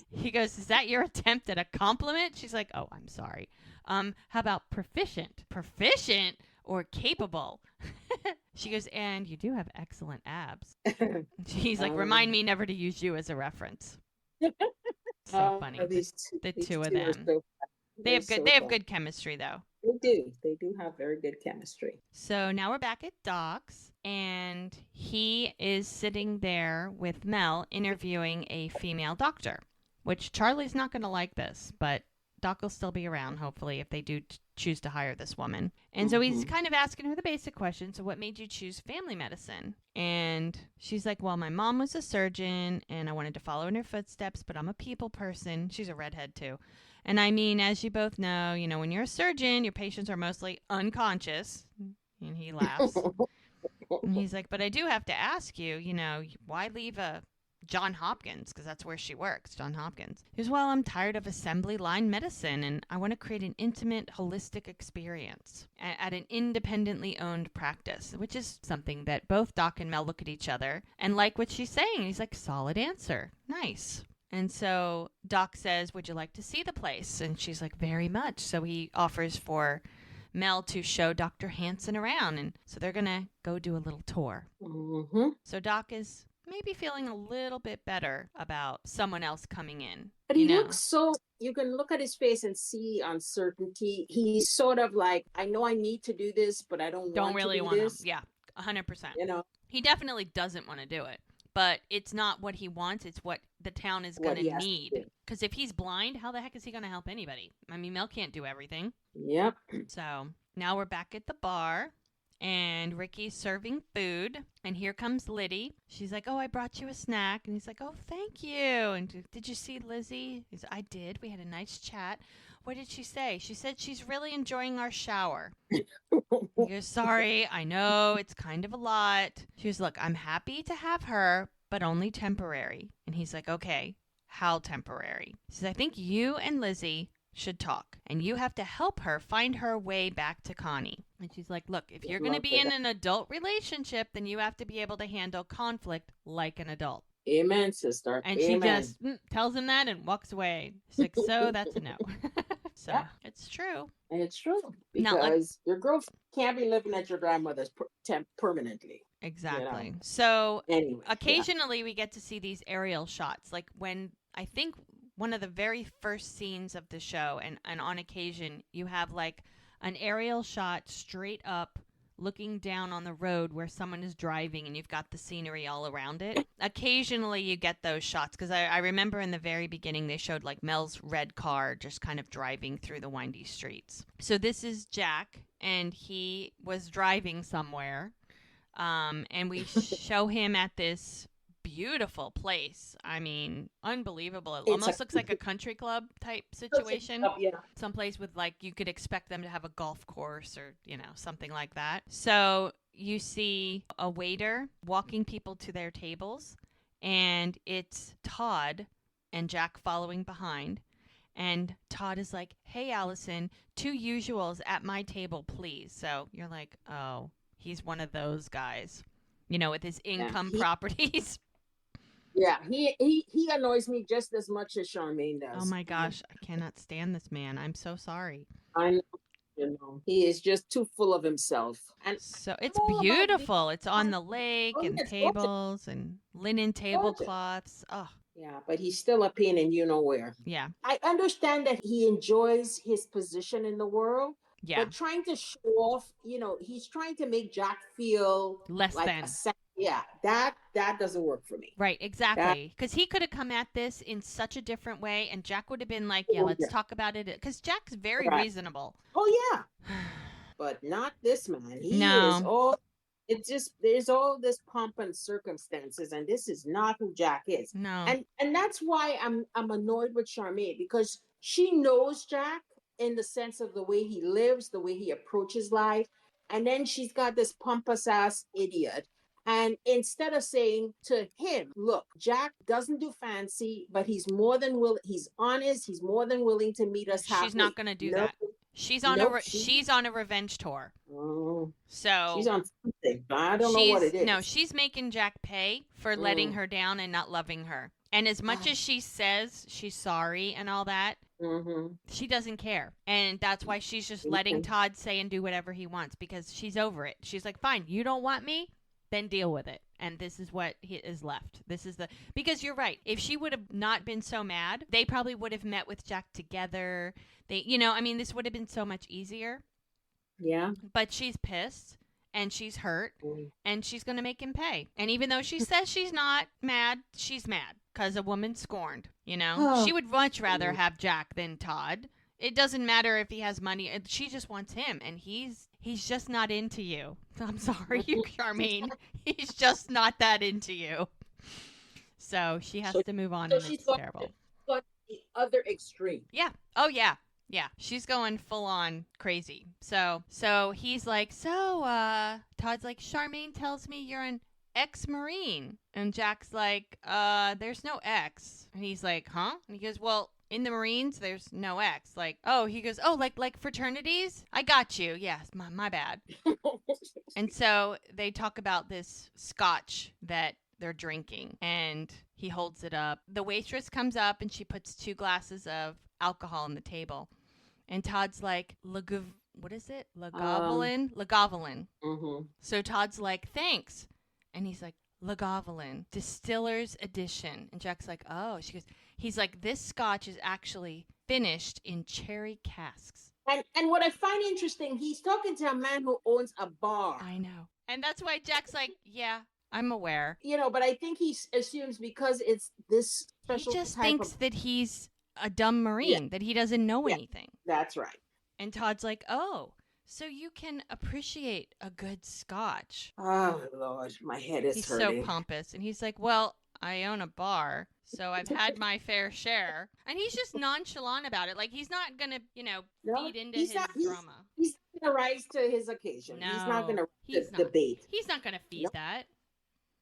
He goes, is that your attempt at a compliment? She's like, oh, I'm sorry. How about proficient? Proficient or capable? She goes, and you do have excellent abs. He's like, remind me never to use you as a reference. So funny. The two of them. They have good chemistry, though. They do have very good chemistry. So now we're back at Doc's, and he is sitting there with Mel interviewing a female doctor, which Charlie's not going to like this, but Doc will still be around, hopefully, if they do choose to hire this woman. And so he's kind of asking her the basic question, so what made you choose family medicine? And she's like, well, my mom was a surgeon, and I wanted to follow in her footsteps, but I'm a people person. She's a redhead, too. And I mean, as you both know, when you're a surgeon, your patients are mostly unconscious. And he laughs. And he's like, but I do have to ask you, why leave John Hopkins? Because that's where she works, John Hopkins. He goes, well, I'm tired of assembly line medicine, and I want to create an intimate, holistic experience at an independently owned practice, which is something that both Doc and Mel look at each other and like what she's saying. He's like, solid answer. Nice. And so Doc says, would you like to see the place? And she's like, very much. So he offers for Mel to show Dr. Hansen around. And so they're going to go do a little tour. Mm-hmm. So Doc is maybe feeling a little bit better about someone else coming in. But he looks so, you can look at his face and see uncertainty. He's sort of like, I know I need to do this, but I don't really want to do this. Yeah, 100%. He definitely doesn't want to do it. but it's not what he wants. It's what the town is going What to he has to do. need. Because if he's blind, how the heck is he going to help anybody? I mean, Mel can't do everything. Yep. So now we're back at the bar. And Ricky's serving food. And here comes Liddy. She's like, oh, I brought you a snack. And he's like, oh, thank you. And did you see Lizzie? He's like, I did. We had a nice chat. What did she say? She said she's really enjoying our shower. He goes, sorry, I know it's kind of a lot. She was, look, I'm happy to have her, but only temporary. And he's like, okay, how temporary? He says, I think you and Lizzie should talk, and you have to help her find her way back to Connie. And she's like, look, if you're going to be in an adult relationship, then you have to be able to handle conflict like an adult. Amen, sister. And Amen. she just tells him that and walks away. She's like, so that's a no. So yeah. It's true. And it's true. Because your girl can't be living at your grandmother's permanently. Exactly. You know? So anyway, occasionally we get to see these aerial shots. Like when I think one of the very first scenes of the show, and on occasion you have like an aerial shot straight up looking down on the road where someone is driving and you've got the scenery all around it. Occasionally you get those shots because I remember in the very beginning they showed like Mel's red car just kind of driving through the windy streets. So this is Jack, and he was driving somewhere, and we show him at this beautiful place. I mean, unbelievable. It almost looks like a country club type situation. Yeah. Someplace with like, you could expect them to have a golf course or, you know, something like that. So you see a waiter walking people to their tables, and it's Todd and Jack following behind. And Todd is like, hey, Allison, 2 usuals at my table, please. So you're like, oh, he's one of those guys, you know, with his income properties. Yeah, he annoys me just as much as Charmaine does. Oh my gosh, I cannot stand this man. I'm so sorry. I know, you know, he is just too full of himself. And so it's beautiful. It's on the lake and tables and linen tablecloths. Oh. Yeah, but he's still a pain in you know where. Yeah. I understand that he enjoys his position in the world. Yeah. But trying to show off, you know, he's trying to make Jack feel less like than. Yeah, that doesn't work for me. Right, exactly. Because he could have come at this in such a different way, and Jack would have been like, yeah, let's talk about it. Because Jack's very reasonable. Oh, yeah. But not this man. He is all... It's just, there's all this pomp and circumstances, and this is not who Jack is. No. And that's why I'm annoyed with Charmaine, because she knows Jack in the sense of the way he lives, the way he approaches life. And then she's got this pompous ass idiot. And instead of saying to him, look, Jack doesn't do fancy, but he's more than he's honest, he's more than willing to meet us halfway. She's not going to do that. She's on she's on a revenge tour. Oh, so she's on something. I don't know what it is. No, she's making Jack pay for letting her down and not loving her. And as much as she says she's sorry and all that, she doesn't care. And that's why she's just letting Todd say and do whatever he wants, because she's over it. She's like, fine, you don't want me? Then deal with it. And this is what is left. Because you're right. If she would have not been so mad, they probably would have met with Jack together. This would have been so much easier. Yeah. But she's pissed and she's hurt and she's going to make him pay. And even though she says she's not mad, she's mad because a woman scorned, She would much rather have Jack than Todd. It doesn't matter if he has money. She just wants him, and he's just not into you. I'm sorry, Charmaine. He's just not that into you. So she has to move on, and it's terrible. But the other extreme. Yeah. Oh, yeah. Yeah. She's going full on crazy. So he's like, Todd's like, Charmaine tells me you're an ex-Marine. And Jack's like, there's no ex. And he's like, huh? And he goes, well, in the Marines, there's no X. He goes, like fraternities? I got you. Yes, my bad. And so they talk about this scotch that they're drinking, and he holds it up. The waitress comes up, and she puts 2 glasses of alcohol on the table. And Todd's like, what is it? Lagavulin? Lagavulin. Mm-hmm. So Todd's like, thanks. And he's like, Lagavulin, Distiller's Edition. And Jack's like, oh. He's like, this scotch is actually finished in cherry casks. And what I find interesting, he's talking to a man who owns a bar. I know. And that's why Jack's like, yeah, I'm aware. But I think he assumes because it's this He special just type of. thinks that he's a dumb Yeah, Marine, that he doesn't know yeah, anything. that's right. And Todd's like, oh, so you can appreciate a good scotch. Oh Lord, my head is He's so hurting. pompous. And he's like, well, I own a bar, so I've had my fair share. And he's just nonchalant about it. Like, he's not going to, No, feed into he's his not. drama. He's not gonna rise to his occasion. He's not No, gonna he's not. debate. He's not going to feed Nope, that.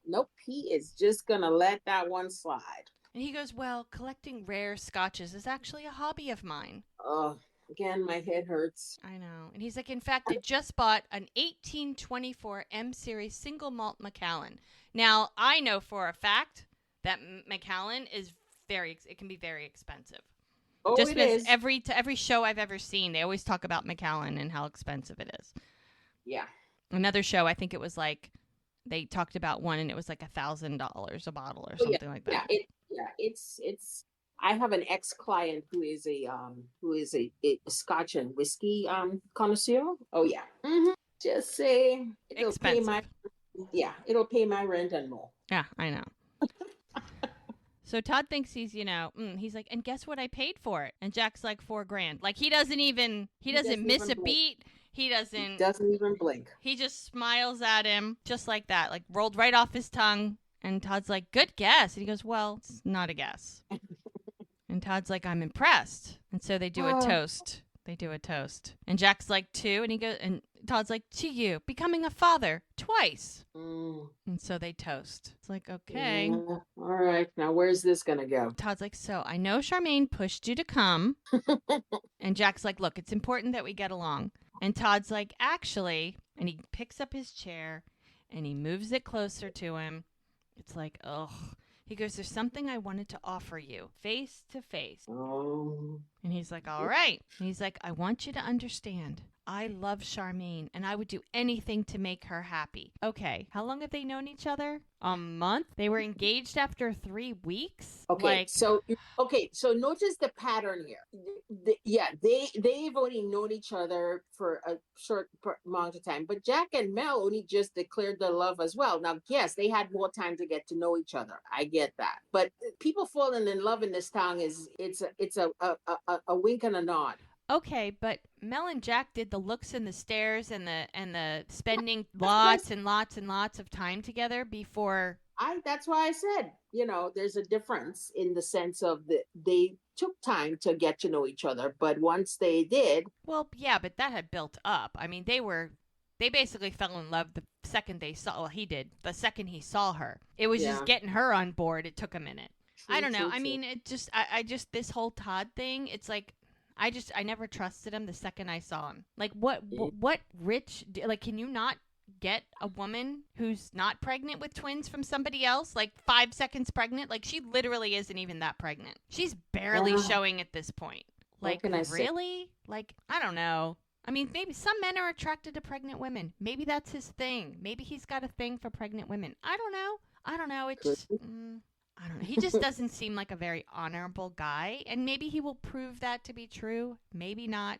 nope. He is just gonna let that one slide. And he goes, well, collecting rare scotches is actually a hobby of mine. Oh, again, my head hurts. I know. And he's like, in fact, I just bought an 1824 M Series single malt Macallan. Now, I know for a fact that Macallan is it can be very expensive. Oh, Just it because is. every show I've ever seen, they always talk about Macallan and how expensive it is. Yeah. Another show, I think it was like, they talked about one and it was like $1,000 a bottle or Oh, yeah. something like that. It's. I have an ex client who is a Scotch and whiskey connoisseur. Oh yeah. Just say Expensive. it'll pay my rent and more. Yeah, I know. So Todd thinks he's, he's like, and guess what I paid for it? And Jack's like, $4,000. Like he doesn't miss a beat. He doesn't even blink. He just smiles at him just like that, like rolled right off his tongue. And Todd's like, good guess. And he goes, well, it's not a guess. And Todd's like, I'm impressed. And so they do a toast. And Jack's like, to, and Todd's like, to you, becoming a father twice. And so they toast. It's like, okay. All right. Now, where's this going to go? Todd's like, so I know Charmaine pushed you to come. And Jack's like, look, it's important that we get along. And Todd's like, actually, and he picks up his chair and he moves it closer to him. It's like, ugh. He goes, there's something I wanted to offer you, face to face. Oh. And he's like, all right. And he's like, I want you to understand. I love Charmaine, and I would do anything to make her happy. Okay, how long have they known each other? A month? They were engaged after 3 weeks? Okay, so notice the pattern here. They've only known each other for a short amount of time, but Jack and Mel only just declared their love as well. Now, yes, they had more time to get to know each other. I get that, but people falling in love in this town it's a wink and a nod. Okay, but Mel and Jack did the looks and the stares and the spending lots and lots and lots of time together before. That's why I said, there's a difference in the sense of they took time to get to know each other, but once they did. Well, yeah, but that had built up. I mean, they basically fell in love the second they saw. Well, he did the second he saw her. It was just getting her on board. It took a minute. I don't know. I mean, it just, I just this whole Todd thing. It's like. I never trusted him the second I saw him. Like, what rich, like, can you not get a woman who's not pregnant with twins from somebody else? Like, 5 seconds pregnant? Like, she literally isn't even that pregnant. She's barely showing at this point. Like, really? Like, I don't know. I mean, maybe some men are attracted to pregnant women. Maybe that's his thing. Maybe he's got a thing for pregnant women. I don't know. It just... I don't know. He just doesn't seem like a very honorable guy. And maybe he will prove that to be true. Maybe not.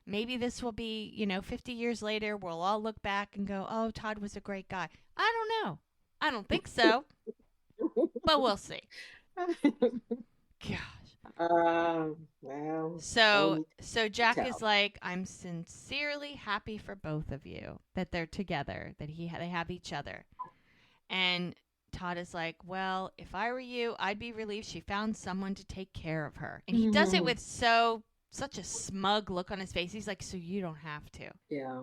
Maybe this will be, 50 years later, we'll all look back and go, oh, Todd was a great guy. I don't know. I don't think so. But we'll see. Gosh. Well. So Jack is like, I'm sincerely happy for both of you that they're together, that they have each other. And Todd is like, well, if I were you, I'd be relieved she found someone to take care of her. And he does it with such a smug look on his face. He's like, so you don't have to. Yeah.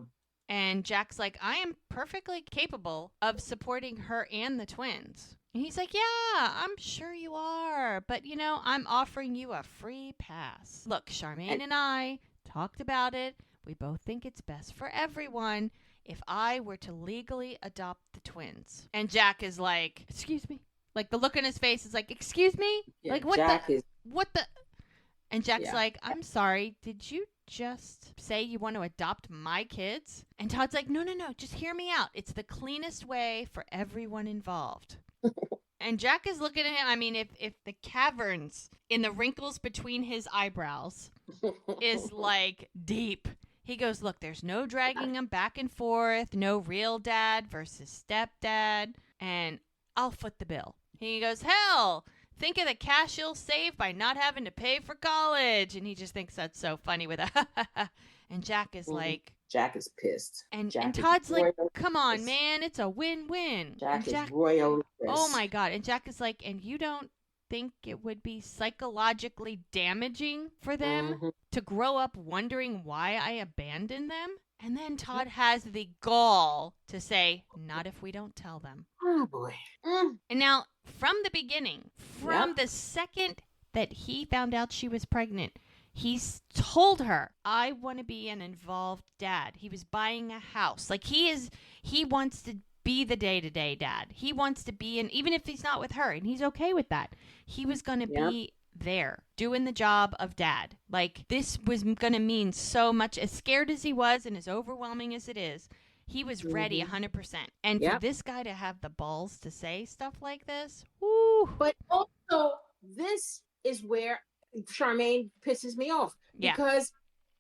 And Jack's like, I am perfectly capable of supporting her and the twins. And he's like, yeah, I'm sure you are. But, I'm offering you a free pass. Look, Charmaine and I talked about it. We both think it's best for everyone if I were to legally adopt the twins. And Jack is like, excuse me? Like, the look on his face is like, excuse me? Yeah, like, what the? And Jack's like, I'm sorry, did you just say you want to adopt my kids? And Todd's like, no, just hear me out. It's the cleanest way for everyone involved. And Jack is looking at him. I mean, if the caverns in the wrinkles between his eyebrows is like deep, he goes, look, there's no dragging them back and forth, no real dad versus stepdad. and I'll foot the bill. He goes, hell, think of the cash you'll save by not having to pay for college. And he just thinks that's so funny with a and Jack is like, Jack is pissed. and Jack Todd's is like, royal come on, pissed. man, it's a win-win. Jack and is royal oh pissed. my God. And Jack is like, and you don't think it would be psychologically damaging for them to grow up wondering why I abandoned them? And then Todd has the gall to say, not if we don't tell them. Oh, boy. And now, from the beginning, from the second that he found out she was pregnant, he's told her, I want to be an involved dad. He was buying a house. Like, he wants to be the day-to-day dad. He wants to be in, even if he's not with her, and he's okay with that. He was going to be there doing the job of dad. Like, this was going to mean so much. As scared as he was and as overwhelming as it is, he was ready 100%. And for this guy to have the balls to say stuff like this, woo. But also, this is where Charmaine pisses me off. Because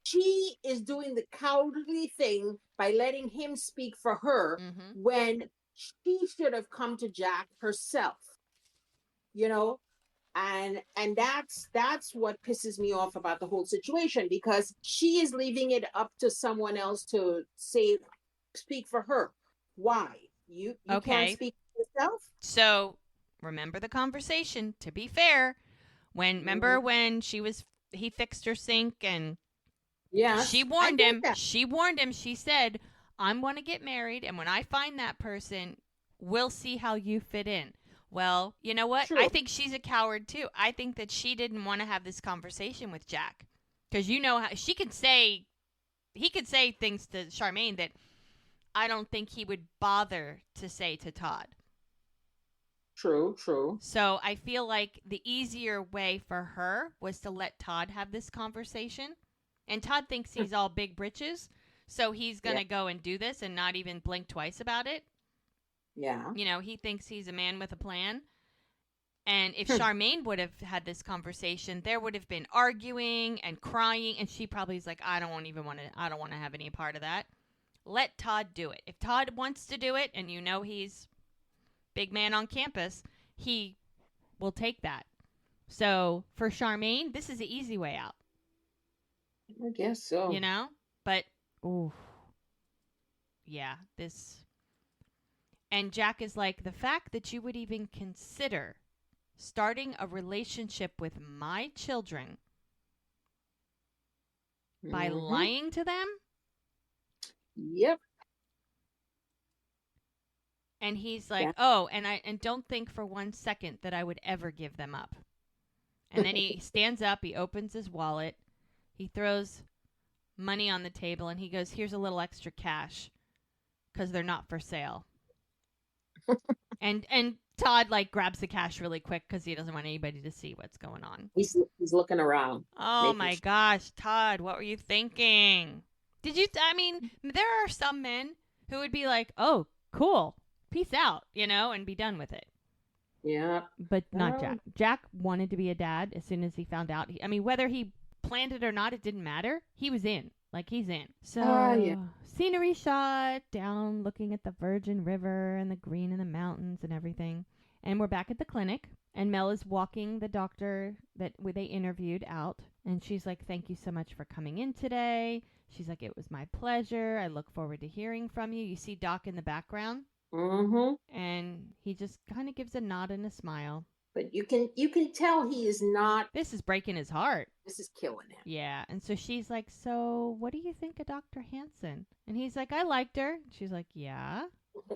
she is doing the cowardly thing by letting him speak for her when she should have come to Jack herself. You know? And that's what pisses me off about the whole situation, because she is leaving it up to someone else to speak for her. Why? You can't speak for yourself? So remember the conversation, to be fair. Remember when he fixed her sink and she warned him. She said, I'm going to get married, and when I find that person, we'll see how you fit in. Well, you know what? True. I think she's a coward, too. I think that she didn't want to have this conversation with Jack. Because you know how he could say things to Charmaine that I don't think he would bother to say to Todd. True. So I feel like the easier way for her was to let Todd have this conversation. And Todd thinks he's all big britches, so he's going to go and do this and not even blink twice about it. Yeah. You know, he thinks he's a man with a plan. And if Charmaine would have had this conversation, there would have been arguing and crying, and she probably is like, I don't want to have any part of that. Let Todd do it. If Todd wants to do it, and you know he's big man on campus, he will take that. So for Charmaine, this is the easy way out. I guess so. You know? But, this. And Jack is like, the fact that you would even consider starting a relationship with my children by lying to them? Yep. And he's like, and don't think for 1 second that I would ever give them up. And then he stands up, he opens his wallet, he throws money on the table, and he goes, here's a little extra cash because they're not for sale. and Todd grabs the cash really quick because he doesn't want anybody to see what's going on. He's looking around. Oh my gosh, Todd, what were you thinking? There are some men who would be like, oh, cool, peace out, and be done with it. Yeah. But not Jack. Jack wanted to be a dad as soon as he found out. Whether he planned it or not, it didn't matter. He was in. He's in. So, scenery shot, down looking at the Virgin River and the green in the mountains and everything. And we're back at the clinic, and Mel is walking the doctor that they interviewed out. And she's like, thank you so much for coming in today. She's like, it was my pleasure. I look forward to hearing from you. You see Doc in the background. And he just kind of gives a nod and a smile. But you can tell he is not. This is breaking his heart. This is killing him. Yeah. And so she's like, so what do you think of Dr. Hansen? And he's like, I liked her. She's like, yeah.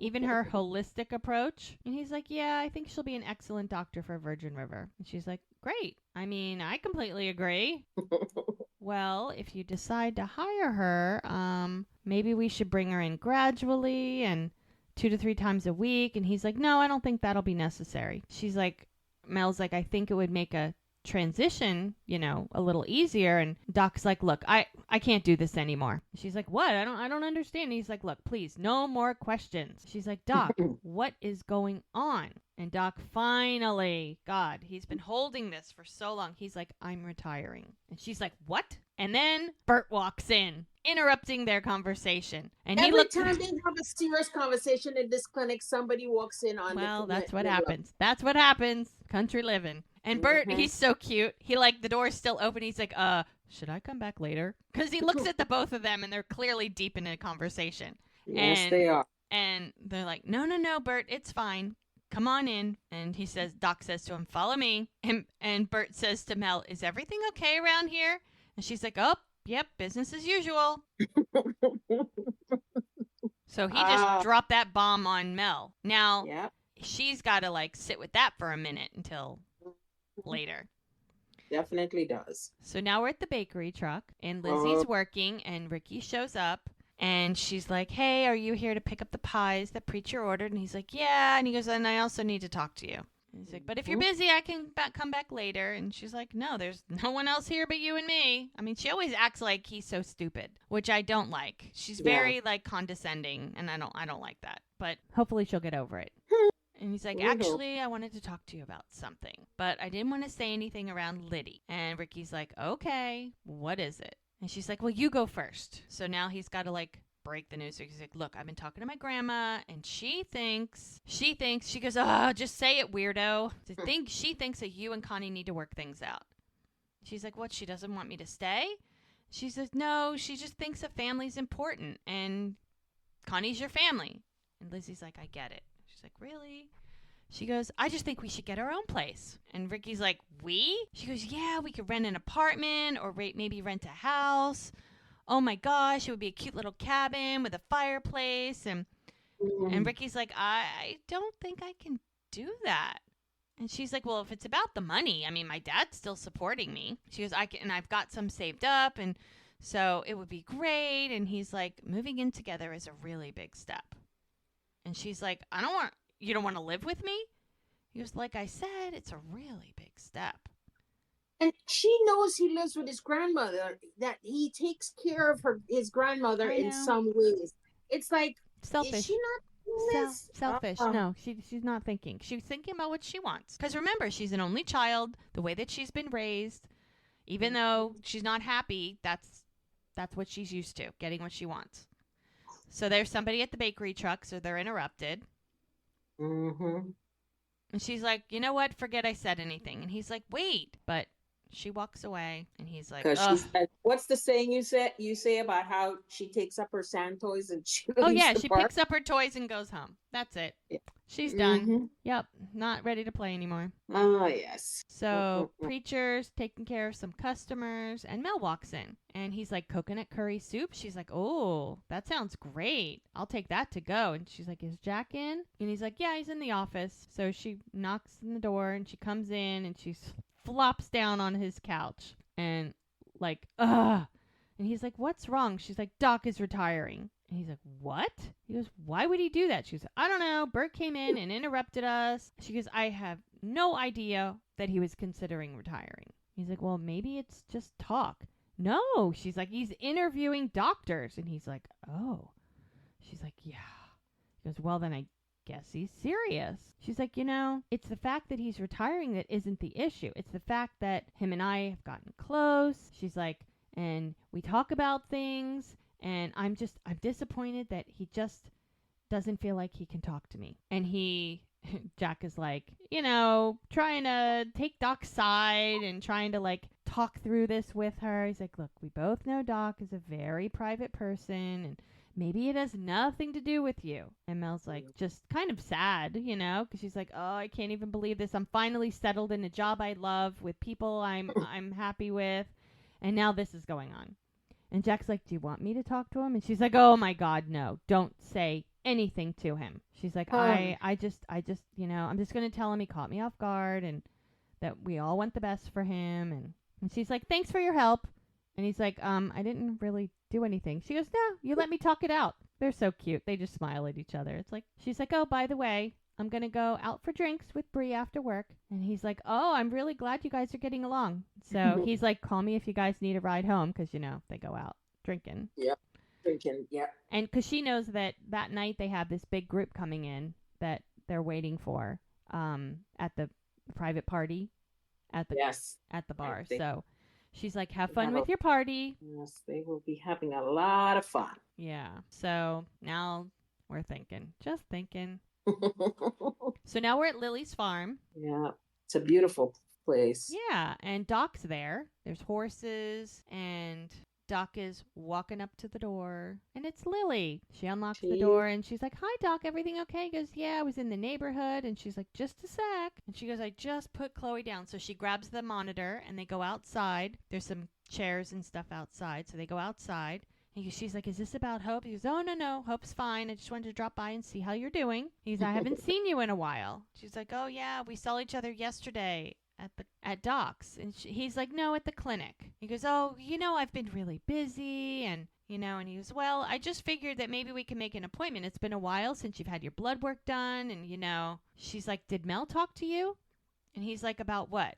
Even her holistic approach. And he's like, yeah, I think she'll be an excellent doctor for Virgin River. And she's like, great. I completely agree. Well, if you decide to hire her, maybe we should bring her in gradually and 2 to 3 times a week. And he's like, no, I don't think that'll be necessary. She's like, Mel's like, I think it would make a transition, a little easier. And Doc's like, look, I can't do this anymore. She's like, what? I don't understand. And he's like, look, please, no more questions. She's like, Doc, what is going on? And Doc finally, God, he's been holding this for so long. He's like, I'm retiring. And she's like, what? And then Bert walks in, interrupting their conversation. And he Every looks. time they have a serious conversation in this clinic, somebody walks in on Well, the that's what middle of happens. That's what happens. Country living. And it. Bert, he's so cute. He the door's still open. He's like, should I come back later? Because he looks at the both of them and they're clearly deep in a conversation. Yes, they are. And they're like, no, Bert, it's fine. Come on in. And Doc says to him, follow me. And Bert says to Mel, is everything okay around here? And she's like, oh, yep, business as usual. So he just dropped that bomb on Mel. Now, she's got to sit with that for a minute until later. Definitely does. So now we're at the bakery truck, and Lizzie's working, and Ricky shows up, and she's like, hey, are you here to pick up the pies that Preacher ordered? And he's like, yeah. And he goes, and I also need to talk to you. And he's like, but if you're busy, I can come back later. And she's like, no, there's no one else here but you and me. I mean, she always acts like he's so stupid, which I don't like. She's very condescending, and I don't like that. But hopefully she'll get over it. And he's like, actually, I wanted to talk to you about something, but I didn't want to say anything around Liddy. And Ricky's like, okay, what is it? And she's like, well, you go first. So now he's got to break the news. So he's like, look, I've been talking to my grandma, and she goes, just say it, weirdo. She thinks that you and Connie need to work things out. She's like, what? She doesn't want me to stay? She says, no, she just thinks that family's important, and Connie's your family. And Lizzie's like, I get it. She's like, really? She goes, I just think we should get our own place. And Ricky's like, we? She goes, yeah, we could rent an apartment or maybe rent a house. Oh my gosh, it would be a cute little cabin with a fireplace. And Ricky's like, I don't think I can do that. And she's like, well, if it's about the money, I mean, my dad's still supporting me. She goes, I've got some saved up, and so it would be great. And he's like, moving in together is a really big step. And she's like, you don't want to live with me? He goes, like I said, it's a really big step. And she knows he lives with his grandmother, that he takes care of his grandmother in some ways. It's like, selfish. Is she not doing this? Selfish. No, she's not thinking. She's thinking about what she wants. Because remember, she's an only child. The way that she's been raised, even though she's not happy, that's what she's used to, getting what she wants. So there's somebody at the bakery truck, so they're interrupted. Mm-hmm. And she's like, you know what? Forget I said anything. And he's like, wait. But she walks away, and he's like, what's the saying you say about how she takes up her sand toys and she she picks up her toys and goes home. That's it. Yeah. She's done. Mm-hmm. Yep. Not ready to play anymore. Oh, yes. So Preacher's taking care of some customers, and Mel walks in, and he's like, coconut curry soup. She's like, oh, that sounds great. I'll take that to go. And she's like, is Jack in? And he's like, yeah, he's in the office. So she knocks on the door, and she comes in, and she flops down on his couch, and and he's like, what's wrong? She's like, Doc is retiring. And he's like, what? He goes, why would he do that? She goes, I don't know. Bert came in and interrupted us. She goes, I have no idea that he was considering retiring. He's like, well, maybe it's just talk. No. She's like, he's interviewing doctors. And he's like, oh. She's like, yeah. He goes, well, then I guess he's serious. She's like, it's the fact that he's retiring that isn't the issue. It's the fact that him and I have gotten close. She's like, and we talk about things, and I'm disappointed that he just doesn't feel like he can talk to me. And Jack is like, trying to take Doc's side and trying to talk through this with her. He's like, look, we both know Doc is a very private person, and maybe it has nothing to do with you. And Mel's like, just kind of sad, because she's like, oh, I can't even believe this. I'm finally settled in a job I love with people I'm happy with. And now this is going on. And Jack's like, do you want me to talk to him? And she's like, oh my God, no, don't say anything to him. She's like, I just, I'm just going to tell him he caught me off guard and that we all want the best for him. And she's like, thanks for your help. And he's like, I didn't really do anything. She goes, no, you let me talk it out. They're so cute. They just smile at each other. It's like, she's like, oh, by the way, I'm going to go out for drinks with Bree after work. And he's like, oh, I'm really glad you guys are getting along. So he's like, call me if you guys need a ride home, because, they go out drinking. Yep. Drinking, yep. And because she knows that night they have this big group coming in that they're waiting for at the private party at the bar. So She's like, have They fun have with your party. yes, they will be having a lot of fun. Yeah. So now we're thinking, just thinking. So now we're at Lily's farm. Yeah, it's a beautiful place. Yeah. And Doc's there. There's horses, and Doc is walking up to the door, and it's Lily. She unlocks the She, door, and she's like, hi, Doc. Everything okay? He goes, yeah, I was in the neighborhood. And she's like, just a sec. And she goes, I just put Chloe down. So she grabs the monitor, and they go outside. There's some chairs and stuff outside. So they go outside. She's like, is this about Hope? He goes, oh, no. Hope's fine. I just wanted to drop by and see how you're doing. He's, I haven't seen you in a while. She's like, oh, yeah, we saw each other yesterday at Doc's. And he's like, no, at the clinic. He goes, oh, I've been really busy. And he goes, well, I just figured that maybe we can make an appointment. It's been a while since you've had your blood work done. And, she's like, did Mel talk to you? And he's like, about what?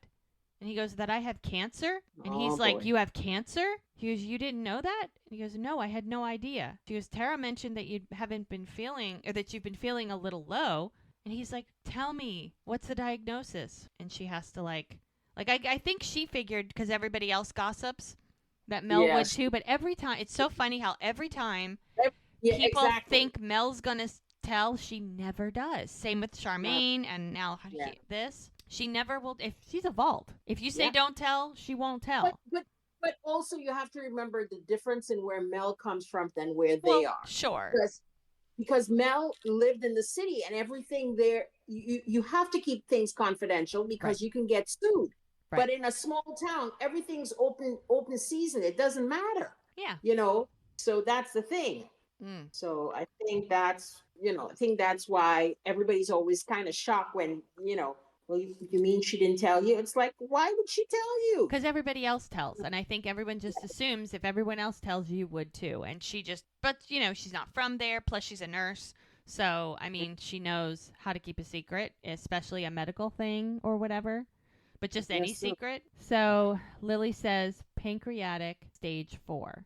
And he goes, that I have cancer? And he's like, you have cancer? He goes, you didn't know that? And he goes, no, I had no idea. She goes, Tara mentioned that that you've been feeling a little low. And he's like, tell me, what's the diagnosis? And she has to I think she figured, because everybody else gossips, that Mel would too. But every time, it's so funny how every time people think Mel's going to tell, she never does. Same with Charmaine, and now this. She never will. If she's evolved, if you say don't tell, she won't tell. But also you have to remember the difference in where Mel comes from than where they are. Sure. Because Mel lived in the city, and everything there, you have to keep things confidential because you can get sued. Right. But in a small town, everything's open season. It doesn't matter. Yeah. So that's the thing. So I think that's why everybody's always kind of shocked when, well, you mean she didn't tell you? It's like, why would she tell you? Because everybody else tells. And I think everyone just assumes if everyone else tells, you would too. And but she's not from there. Plus she's a nurse. So, I mean, she knows how to keep a secret, especially a medical thing or whatever. But just any secret. So Lily says pancreatic stage 4.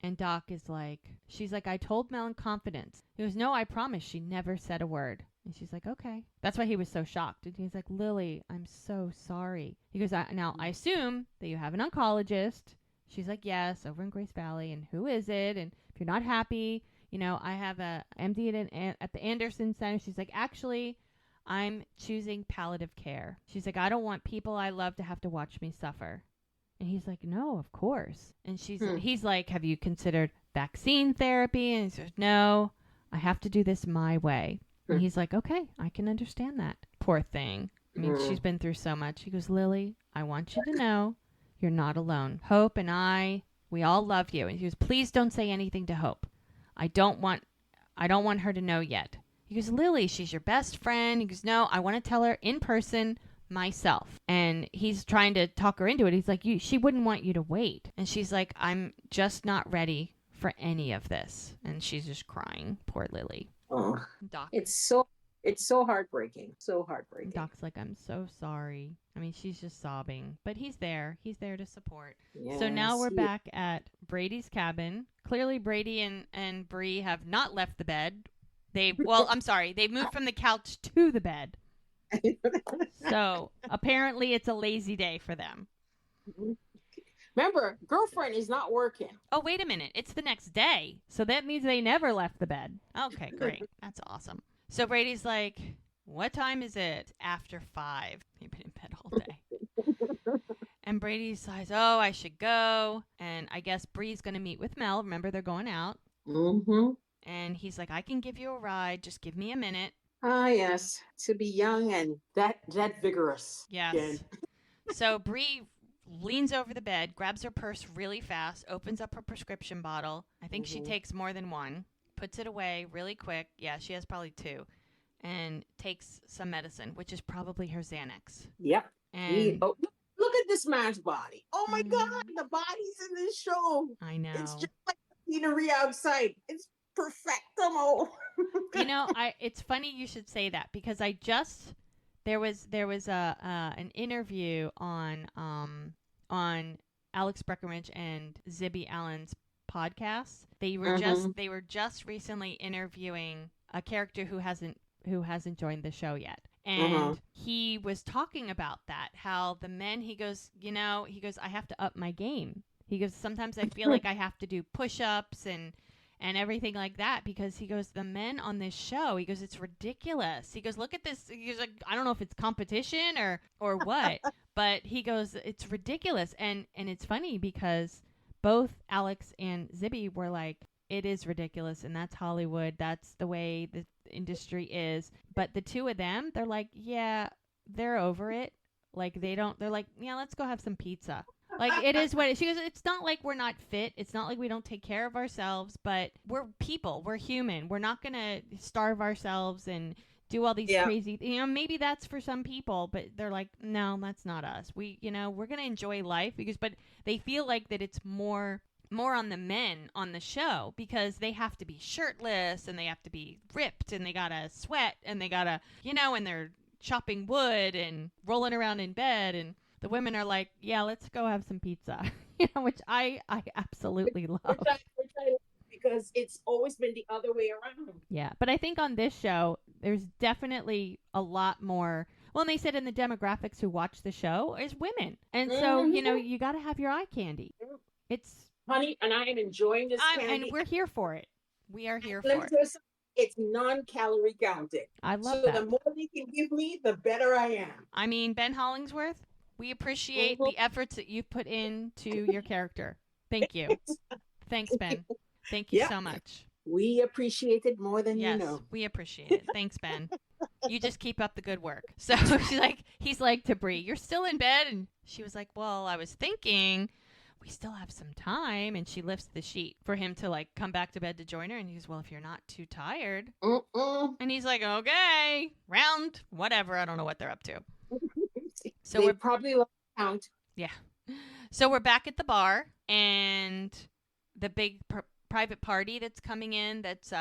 And Doc is like, she's like, I told Mel in confidence. He goes, no, I promise. She never said a word. And she's like, okay. That's why he was so shocked. And he's like, Lily, I'm so sorry. He goes, now I assume that you have an oncologist. She's like, yes, over in Grace Valley. And who is it? And if you're not happy, I have a MD at the Anderson Center. She's like, actually, I'm choosing palliative care. She's like, I don't want people I love to have to watch me suffer. And he's like, no, of course. And he's like, have you considered vaccine therapy? And he says, no, I have to do this my way. And he's like, okay, I can understand that. Poor thing. I mean, she's been through so much. He goes, Lily, I want you to know you're not alone. Hope and we all love you. And he goes, please don't say anything to Hope. I don't want her to know yet. He goes, Lily, she's your best friend. He goes, no, I want to tell her in person myself. And he's trying to talk her into it. He's like, she wouldn't want you to wait. And she's like, I'm just not ready for any of this. And she's just crying. Poor Lily. Oh, Doc. It's so heartbreaking. So heartbreaking. Doc's like, I'm so sorry. I mean, she's just sobbing. But he's there. He's there to support. Yes. So now we're back at Brady's cabin. Clearly, Brady and Bree have not left the bed. They moved from the couch to the bed. So apparently it's a lazy day for them. Remember, girlfriend is not working. Oh, wait a minute. It's the next day. So that means they never left the bed. Okay, great. That's awesome. So Brady's like, what time is it? After 5. You've been in bed all day. And Brady says, oh, I should go. And I guess Bree's going to meet with Mel. Remember, they're going out. Mm-hmm. And he's like, I can give you a ride. Just give me a minute. Ah, yes. To be young and that vigorous. Yes. Again. So Bree leans over the bed, grabs her purse really fast, opens up her prescription bottle. I think she takes more than one, puts it away really quick. Yeah, she has probably 2. And takes some medicine, which is probably her Xanax. Yep. And look at this man's body. Oh my God, the bodies in this show. I know. It's just like scenery outside. It's perfectimo. It's funny you should say that because there was an interview on Alex Breckenridge and Zibby Allen's podcast. They were just recently interviewing a character who hasn't joined the show yet. Uh-huh. And he was talking about that, how the men, he goes, I have to up my game. He goes, sometimes I feel like I have to do push-ups and everything like that, because he goes, the men on this show, he goes, it's ridiculous. He goes, look at this. He goes, like, I don't know if it's competition or what, but he goes, it's ridiculous. And it's funny because both Alex and Zibby were like, it is ridiculous, and that's Hollywood. That's the way the industry is. But the two of them, they're like, yeah, they're over it. Like they're like, yeah, let's go have some pizza. Like it is what she goes. It's not like we're not fit. It's not like we don't take care of ourselves. But we're people. We're human. We're not gonna starve ourselves and do all these Yeah. crazy. Maybe that's for some people, but they're like, no, that's not us. We're gonna enjoy life but they feel like that it's more on the men on the show, because they have to be shirtless and they have to be ripped and they gotta sweat and they gotta, and they're chopping wood and rolling around in bed, and the women are like, yeah, let's go have some pizza, which I absolutely love. Which I because it's always been the other way around. Yeah, but I think on this show, there's definitely a lot more. Well, and they said in the demographics who watch the show is women, and so you got to have your eye candy. It's honey, and I am enjoying this candy. And we're here for it. We are here Let for me it. tell you something. It's non-calorie counting. I love so that. The more they can give me, the better I am. I mean, Ben Hollingsworth, we appreciate the efforts that you've put into your character. Thank you. Thanks, Ben. Thank you so much. We appreciate it more than you know. Yes, we appreciate it. Thanks, Ben. You just keep up the good work. So he's like to Bree, you're still in bed? And she was like, well, I was thinking we still have some time. And she lifts the sheet for him to like come back to bed to join her. And he goes, well, if you're not too tired. And he's like, okay, round, whatever. I don't know what they're up to. So we're probably lost count. Yeah. So we're back at the bar, and the big private party that's coming in, that's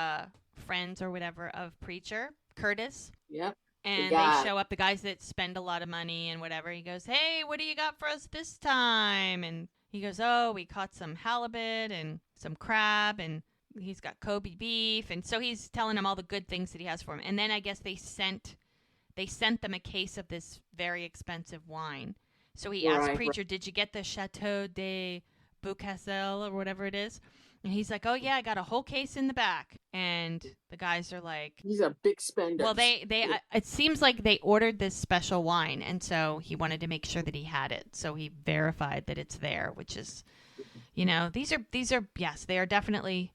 friends or whatever of Preacher, Curtis. Yep. And they show up, the guys that spend a lot of money and whatever. He goes, hey, what do you got for us this time? And he goes, oh, we caught some halibut and some crab, and he's got Kobe beef. And so he's telling them all the good things that he has for him. And then I guess they sent them a case of this very expensive wine. So he asked Preacher, did you get the Chateau de Beaucastel or whatever it is? And he's like, oh, yeah, I got a whole case in the back. And the guys are like... These are big spenders. Well, it seems like they ordered this special wine, and so he wanted to make sure that he had it. So he verified that it's there, which is, these are yes, they are definitely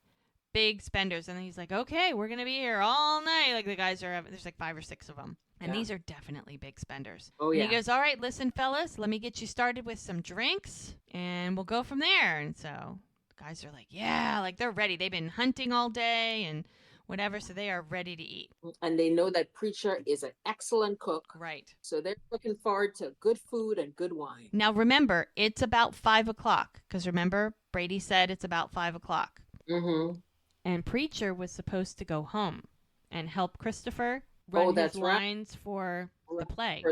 big spenders. And then he's like, okay, we're going to be here all night. Like the guys are, there's like 5 or 6 of them. And these are definitely big spenders. Oh, yeah. And he goes, all right, listen, fellas, let me get you started with some drinks, and we'll go from there. And so the guys are like, yeah, like they're ready. They've been hunting all day and whatever, so they are ready to eat. And they know that Preacher is an excellent cook. Right. So they're looking forward to good food and good wine. Now, remember, it's about 5 o'clock, because remember, Brady said it's about 5 o'clock. Mm-hmm. And Preacher was supposed to go home and help Christopher run his lines for the play.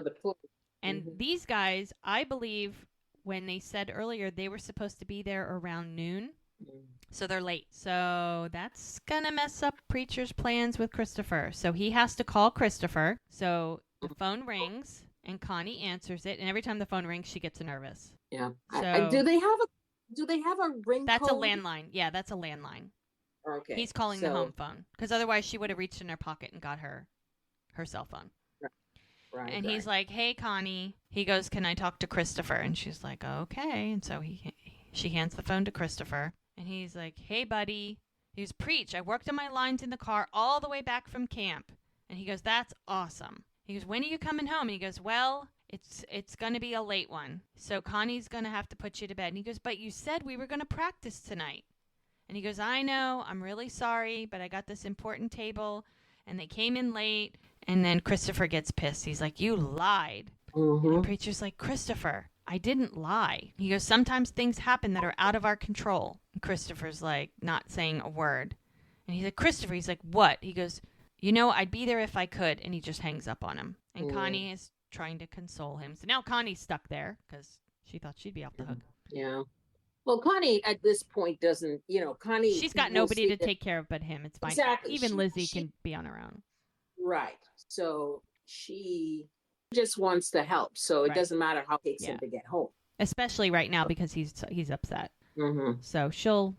And these guys, I believe, when they said earlier they were supposed to be there around noon, so they're late. So that's going to mess up Preacher's plans with Christopher. So he has to call Christopher. So the phone rings, and Connie answers it. And every time the phone rings, she gets nervous. Yeah. So, do they have a ring That's code? A landline. Yeah, that's a landline. Okay. He's calling the home phone, because otherwise she would have reached in her pocket and got her cell phone. Right. And he's like, hey, Connie. He goes, can I talk to Christopher? And she's like, okay. And so she hands the phone to Christopher. And he's like, hey, buddy. He goes, Preach, I worked on my lines in the car all the way back from camp. And he goes, that's awesome. He goes, when are you coming home? And he goes, well, it's going to be a late one. So Connie's going to have to put you to bed. And he goes, but you said we were going to practice tonight. And he goes, I know. I'm really sorry, but I got this important table, and they came in late. And then Christopher gets pissed. He's like, you lied. Mm-hmm. And the Preacher's like, Christopher, I didn't lie. He goes, sometimes things happen that are out of our control. And Christopher's like, not saying a word. And he's like, Christopher, he's like, what? He goes, I'd be there if I could. And he just hangs up on him. And Connie is trying to console him. So now Connie's stuck there because she thought she'd be off the hook. Yeah. Well, Connie at this point doesn't, Connie. She's got nobody to take care of but him. It's fine. Exactly. Even Lizzie can be on her own. Right. So she just wants to help. So it Right. doesn't matter how it takes Yeah. him to get home. Especially right now because he's upset. Mm-hmm. So she'll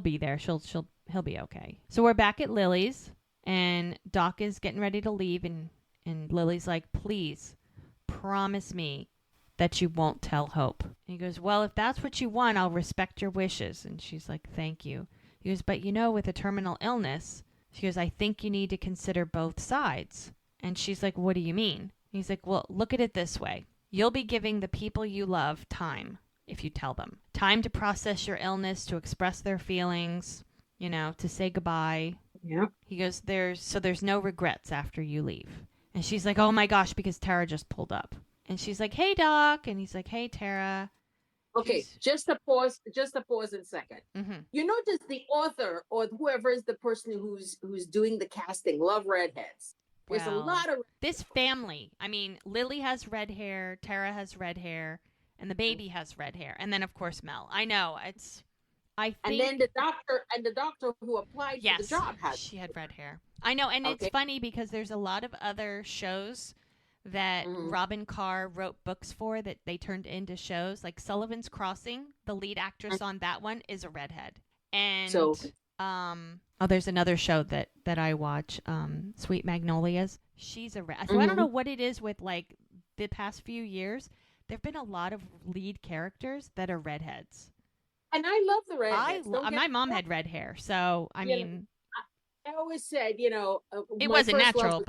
be there. He'll be okay. So we're back at Lily's, and Doc is getting ready to leave, and Lily's like, please promise me that you won't tell Hope. And he goes, well, if that's what you want, I'll respect your wishes. And she's like, thank you. He goes, but with a terminal illness, she goes, I think you need to consider both sides. And she's like, what do you mean? He's like, well, look at it this way. You'll be giving the people you love time if you tell them. Time to process your illness, to express their feelings, to say goodbye. Yeah. He goes, there's no regrets after you leave. And she's like, oh my gosh, because Tara just pulled up. And she's like, hey, Doc. And he's like, hey, Tara. Okay, just a pause in a second. Mm-hmm. You notice the author or whoever is the person who's doing the casting love redheads. There's a lot of this family. I mean, Lily has red hair, Tara has red hair, and the baby has red hair, and then of course Mel. I know I think, and then the doctor who applied for the job she had red hair. I know, and it's funny because there's a lot of other shows that Robin Carr wrote books for that they turned into shows, like Sullivan's Crossing. The lead actress on that one is a redhead, and there's another show that I watch, Sweet Magnolias. She's a red. So I don't know what it is with like the past few years. There've been a lot of lead characters that are redheads. And I love the redheads. My mom had red hair, so I mean, I always said, it wasn't natural,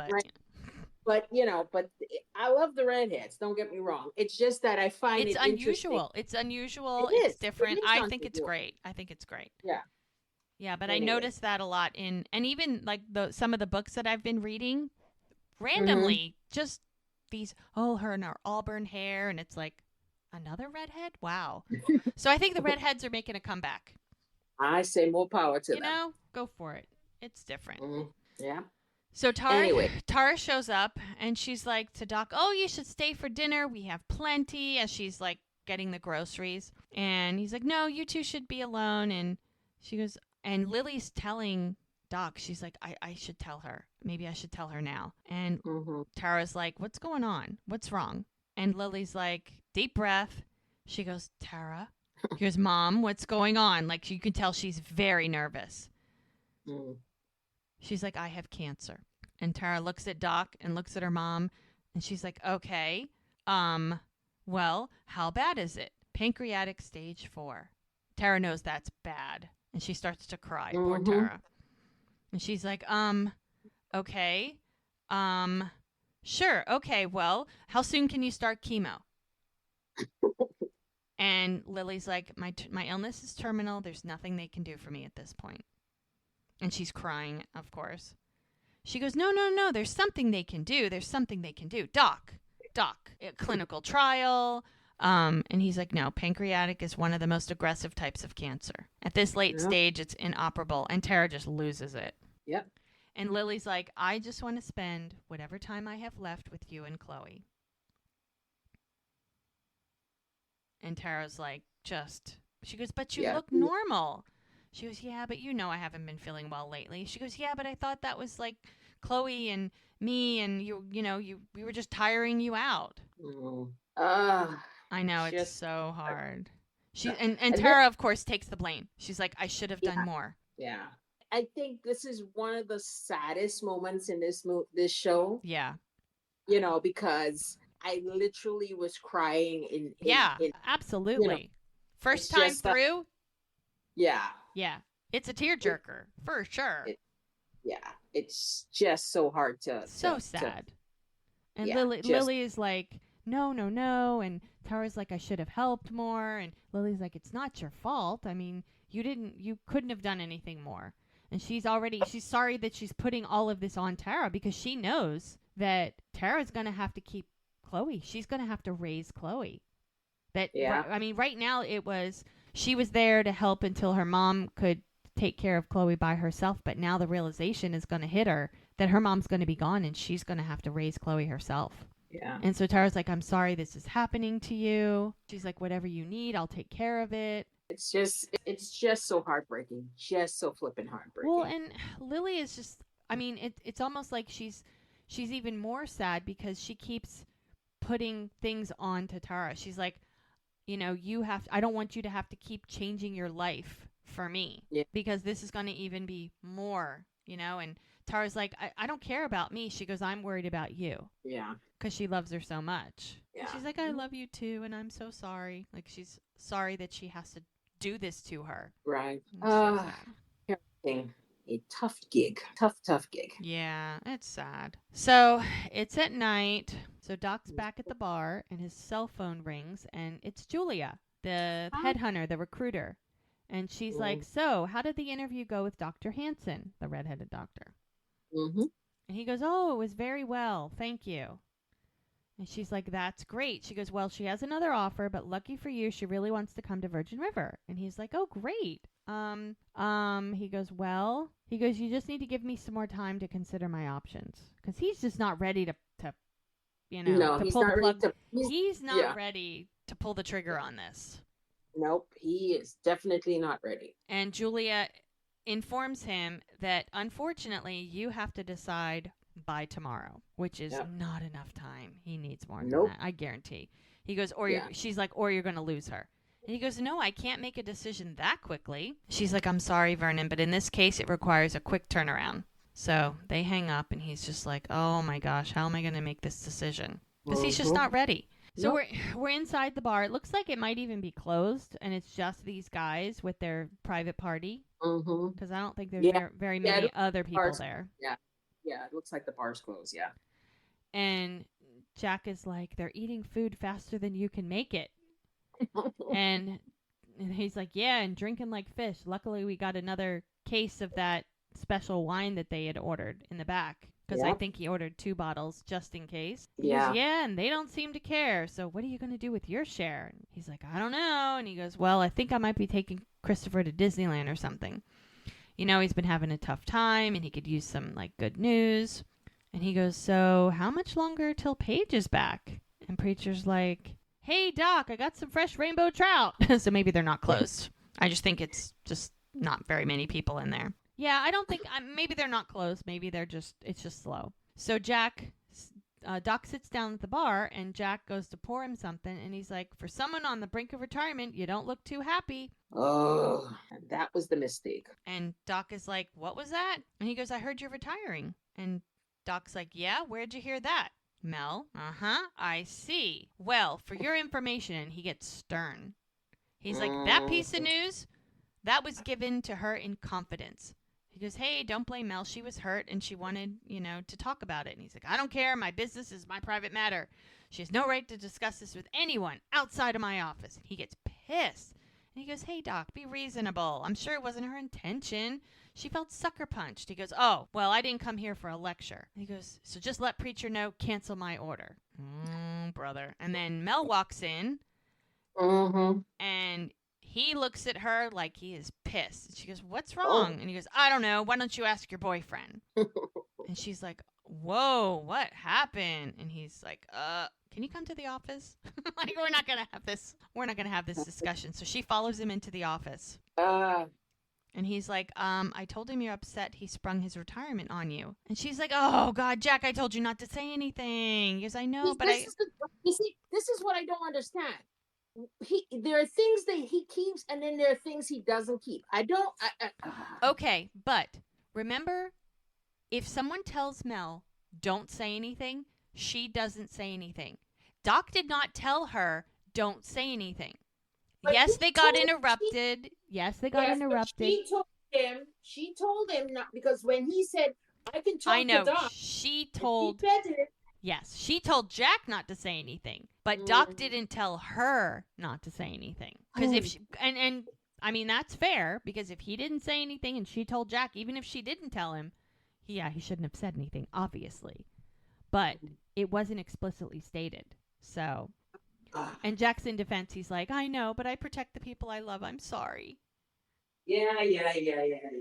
but I love the redheads. Don't get me wrong. It's just that I find it's unusual. It's unusual. It's different. I think it's great. Yeah. Yeah, but I noticed that a lot and even like some of the books that I've been reading, randomly, just these, her and her auburn hair, and it's like, another redhead? Wow. So I think the redheads are making a comeback. I say more power to them. Go for it. It's different. Yeah. So Tara shows up, and she's like to Doc, oh, you should stay for dinner. We have plenty, as she's like getting the groceries. And he's like, no, you two should be alone. And she goes, and Lily's telling Doc, she's like, I should tell her. Maybe I should tell her now. And Tara's like, what's going on? What's wrong? And Lily's like, deep breath. She goes, Tara. He goes, Mom, what's going on? Like, you can tell she's very nervous. She's like, I have cancer. And Tara looks at Doc and looks at her mom. And she's like, okay. Well, how bad is it? Pancreatic stage 4. Tara knows that's bad. And she starts to cry. Poor Tara. And she's like, okay. Sure. Okay. Well, how soon can you start chemo? And Lily's like, my illness is terminal. There's nothing they can do for me at this point. And she's crying, of course. She goes, no. There's something they can do. Doc, a clinical trial. And he's like, no, pancreatic is one of the most aggressive types of cancer. At this late stage, it's inoperable. And Tara just loses it. Yep. And Lily's like, I just want to spend whatever time I have left with you and Chloe. And Tara's like, she goes, but you look normal. She goes, yeah, but I haven't been feeling well lately. She goes, yeah, but I thought that was like Chloe and me and we were just tiring you out. I know, it's so hard. And Tara, of course, takes the blame. She's like, I should have done more. Yeah. I think this is one of the saddest moments in this show. Yeah. Because I literally was crying in absolutely. First time through. Yeah. It's a tearjerker for sure. It's just so hard to. So sad. And Lily is like, no. And Tara's like, I should have helped more. And Lily's like, it's not your fault. I mean, you couldn't have done anything more. And she's sorry that she's putting all of this on Tara because she knows that Tara's going to have to keep Chloe. She's going to have to raise Chloe. Right now she was there to help until her mom could take care of Chloe by herself. But now the realization is going to hit her that her mom's going to be gone and she's going to have to raise Chloe herself. Yeah. And so Tara's like, I'm sorry this is happening to you. She's like, whatever you need, I'll take care of it. It's just so heartbreaking. Just so flippin' heartbreaking. Well, and Lily is just, it's almost like she's she's even more sad because she keeps putting things on to Tara. She's like, I don't want you to have to keep changing your life for me Yeah. because this is going to even be more, and Tara's like, I don't care about me. She goes, I'm worried about you. Yeah. Because she loves her so much. Yeah. And she's like, I love you too, and I'm so sorry. Like, she's sorry that she has to do this to her. Right. So Parenting, a tough gig. Tough gig. yeah, it's sad. So it's at night. So Doc's back at the bar, and his cell phone rings, and it's Julia, the headhunter, the recruiter. And she's like, so how did the interview go with Dr. Hansen, the redheaded doctor? Mm-hmm. And he goes, oh, it was very well. Thank you. And she's like, that's great. She goes, well, she has another offer, but lucky for you, she really wants to come to Virgin River. And he's like, oh, great. He goes, you just need to give me some more time to consider my options. Because he's just not ready to he's pull not the plug. ready He's not ready to pull the trigger on this. Nope, he is definitely not ready. And Julia informs him that, unfortunately, you have to decide by tomorrow, which is not enough time. He needs more than that, I guarantee. He goes, she's like, or you're going to lose her. And he goes, no, I can't make a decision that quickly. She's like, I'm sorry, Vernon, but in this case, it requires a quick turnaround. So they hang up, and he's just like, oh my gosh, how am I going to make this decision? Because he's just not ready. So we're inside the bar. It looks like it might even be closed, and it's just these guys with their private party. Because I don't think there's very many other people there. Yeah, it looks like the bar's closed, yeah. And Jack is like, they're eating food faster than you can make it. and he's like, yeah, and drinking like fish. Luckily, we got another case of that special wine that they had ordered in the back. Because I think he ordered 2 bottles just in case. He goes, yeah, and they don't seem to care. So what are you going to do with your share? And he's like, I don't know. And he goes, well, I think I might be taking Christopher to Disneyland or something. He's been having a tough time, and he could use some, good news. And he goes, so how much longer till Paige is back? And Preacher's like, hey, Doc, I got some fresh rainbow trout. So maybe they're not closed. I just think it's just not very many people in there. Yeah, I don't think, maybe they're not closed. Maybe it's just slow. So Doc sits down at the bar, and Jack goes to pour him something, and he's like, for someone on the brink of retirement, you don't look too happy. Oh, that was the mistake. And Doc is like, what was that? And he goes, I heard you're retiring. And Doc's like, yeah, where'd you hear that? Mel, I see. Well, for your information, and he gets stern. He's like, that piece of news, that was given to her in confidence. He goes, hey, don't blame Mel. She was hurt, and she wanted, to talk about it. And he's like, I don't care. My business is my private matter. She has no right to discuss this with anyone outside of my office. And he gets pissed. And he goes, hey, Doc, be reasonable. I'm sure it wasn't her intention. She felt sucker punched. He goes, oh, well, I didn't come here for a lecture. And he goes, so just let Preacher know, cancel my order. Brother. And then Mel walks in, and he looks at her like he is pissed. She goes, what's wrong? And he goes, I don't know. Why don't you ask your boyfriend? And she's like, whoa, what happened? And he's like, can you come to the office? Like, we're not going to have this discussion. So she follows him into the office. And he's like, I told him you're upset he sprung his retirement on you. And she's like, oh, God, Jack, I told you not to say anything. He goes, I know, but you see, this is what I don't understand. There are things that he keeps, and then there are things he doesn't keep. Okay, but remember, if someone tells Mel, don't say anything, she doesn't say anything. Doc did not tell her, don't say anything. But yes, they got interrupted. She told him not, because when he said, I can talk to Doc. She told Jack not to say anything, but Doc didn't tell her not to say anything. Because if she, and I mean, that's fair, because if he didn't say anything and she told Jack, even if she didn't tell him, he shouldn't have said anything, obviously. But it wasn't explicitly stated. So, and Jack's in defense. He's like, I know, but I protect the people I love. I'm sorry. Yeah.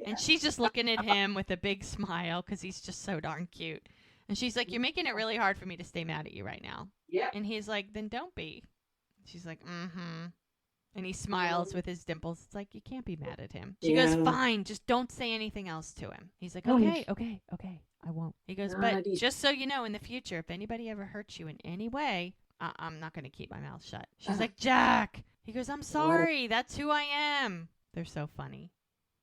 And she's just looking at him with a big smile because he's just so darn cute. And she's like, you're making it really hard for me to stay mad at you right now. Yeah. And he's like, then don't be. She's like, And he smiles with his dimples. It's like, you can't be mad at him. She goes, fine, just don't say anything else to him. He's like, okay. I won't. He goes, Ah, but just so you know, in the future, if anybody ever hurts you in any way, I'm not going to keep my mouth shut. She's like, Jack. He goes, I'm sorry. That's who I am. They're so funny.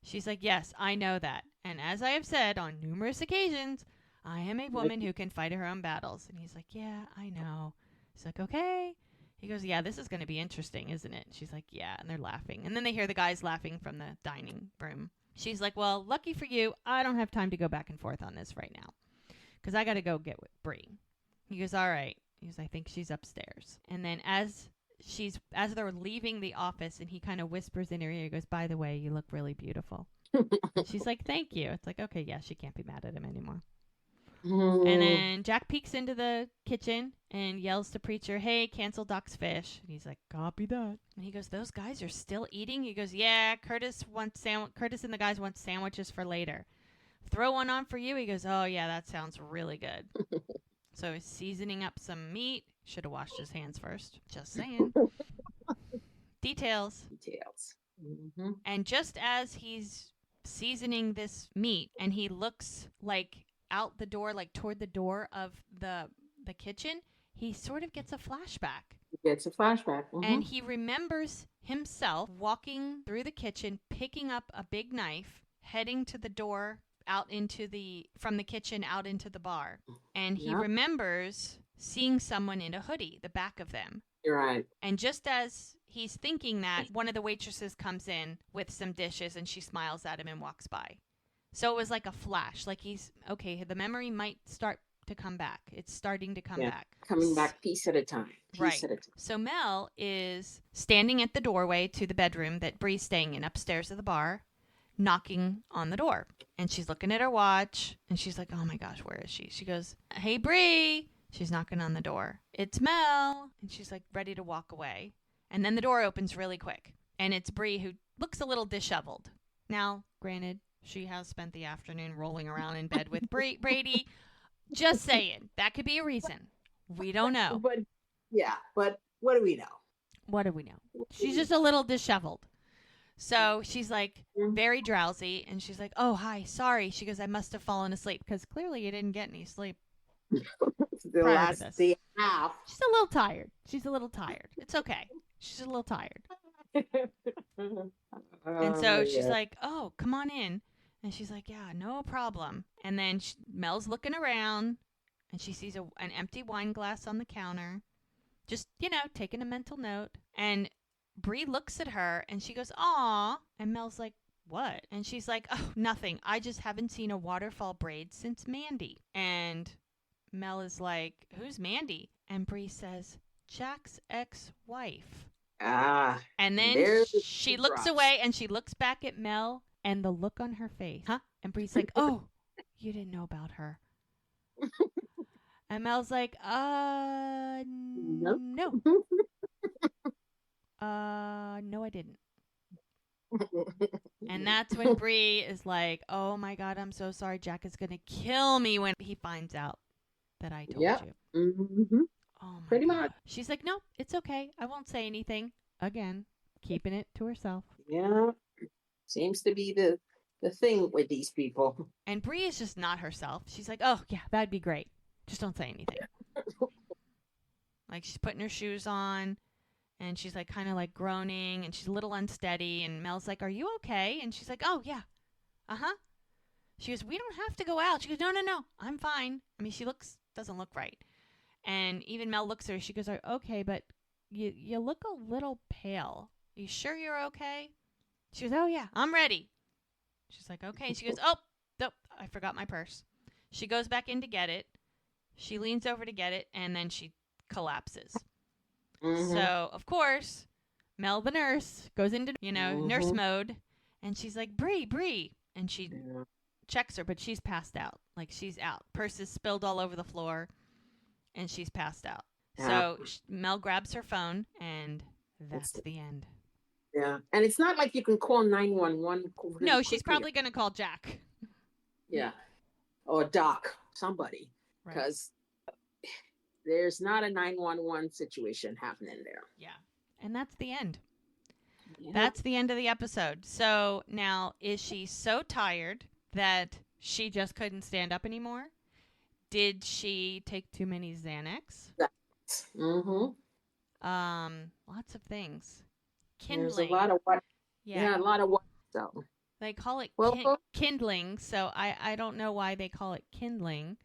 She's like, yes, I know that. And as I have said on numerous occasions, I am a woman who can fight her own battles. And he's like, yeah, I know. He's like, okay. He goes, yeah, this is going to be interesting, isn't it? She's like, yeah. And they're laughing. And then they hear the guys laughing from the dining room. She's like, well, lucky for you, I don't have time to go back and forth on this right now because I got to go get with Bree. He goes, all right. He goes, I think she's upstairs. And then as they're leaving the office and he kind of whispers in her ear, he goes, by the way, you look really beautiful. And she's like, thank you. It's like, okay, yeah, she can't be mad at him anymore. And then Jack peeks into the kitchen and yells to Preacher, hey, cancel Doc's fish. And he's like, copy that. And he goes, those guys are still eating? He goes, yeah, Curtis and the guys want sandwiches for later. Throw one on for you? He goes, oh, yeah, that sounds really good. So he's seasoning up some meat. Should have washed his hands first. Just saying. Details. Mm-hmm. And just as he's seasoning this meat and he looks like out the door, like toward the door of the kitchen, he sort of gets a flashback. Mm-hmm. And he remembers himself walking through the kitchen, picking up a big knife, heading to the door from the kitchen out into the bar. And he remembers seeing someone in a hoodie, the back of them. You're right. And just as he's thinking that, one of the waitresses comes in with some dishes and she smiles at him and walks by. So it was like a flash. Like he's, okay, the memory might start to come back. It's starting to come back. Coming back piece at a time. Right. So Mel is standing at the doorway to the bedroom that Bree's staying in upstairs of the bar, knocking on the door. And she's looking at her watch and she's like, oh my gosh, where is she? She goes, hey, Bree. She's knocking on the door. It's Mel. And she's like ready to walk away. And then the door opens really quick. And it's Bree, who looks a little disheveled. Now, granted, she has spent the afternoon rolling around in bed with Brady. Just saying. That could be a reason. We don't know. But what do we know? What do we know? She's just a little disheveled. So she's like very drowsy. And she's like, oh, hi, sorry. She goes, I must have fallen asleep. Because clearly you didn't get any sleep. The last day and a half. She's a little tired. It's okay. She's a little tired. And so she's like, oh, come on in. And she's like, yeah, no problem. And then Mel's looking around and she sees an empty wine glass on the counter. Just, taking a mental note. And Bree looks at her and she goes, aw. And Mel's like, what? And she's like, oh, nothing. I just haven't seen a waterfall braid since Mandy. And Mel is like, who's Mandy? And Bree says, Jack's ex-wife. And then she looks away and she looks back at Mel and the look on her face. Huh? And Bree's like, oh, you didn't know about her. And Mel's like, no. No, I didn't. And that's when Bree is like, oh my God, I'm so sorry. Jack is going to kill me when he finds out that I told you. Mm-hmm. Oh my Pretty God. much. She's like, no, it's okay. I won't say anything. Again, keeping it to herself. Yeah. Seems to be the thing with these people. And Bree is just not herself. She's like, oh, yeah, that'd be great. Just don't say anything. Like she's putting her shoes on and she's like kind of like groaning and she's a little unsteady. And Mel's like, are you okay? And she's like, oh, yeah. Uh-huh. She goes, we don't have to go out. She goes, no, I'm fine. I mean, she doesn't look right. And even Mel looks at her. She goes, okay, but you look a little pale. Are you sure you're okay? She goes, oh, yeah, I'm ready. She's like, okay. She goes, oh, nope, I forgot my purse. She goes back in to get it. She leans over to get it, and then she collapses. Mm-hmm. So, of course, Mel, the nurse, goes into, nurse mode, and she's like, Bree. And she checks her, but she's passed out. Like, she's out. Purse is spilled all over the floor, and she's passed out. Yeah. So, Mel grabs her phone, and that's the end. Yeah. And it's not like you can call 911. No, she's probably going to call Jack. Yeah. Or Doc, somebody. Because there's not a 911 situation happening there. Yeah. And that's the end. Yeah. That's the end of the episode. So now, is she so tired that She just couldn't stand up anymore? Did she take too many Xanax? Mm-hmm. Lots of things. There's a Kindling. lot of what. Yeah, Yeah, a lot of what. So, they call it well, folks, kindling, so I don't know why they call it kindling.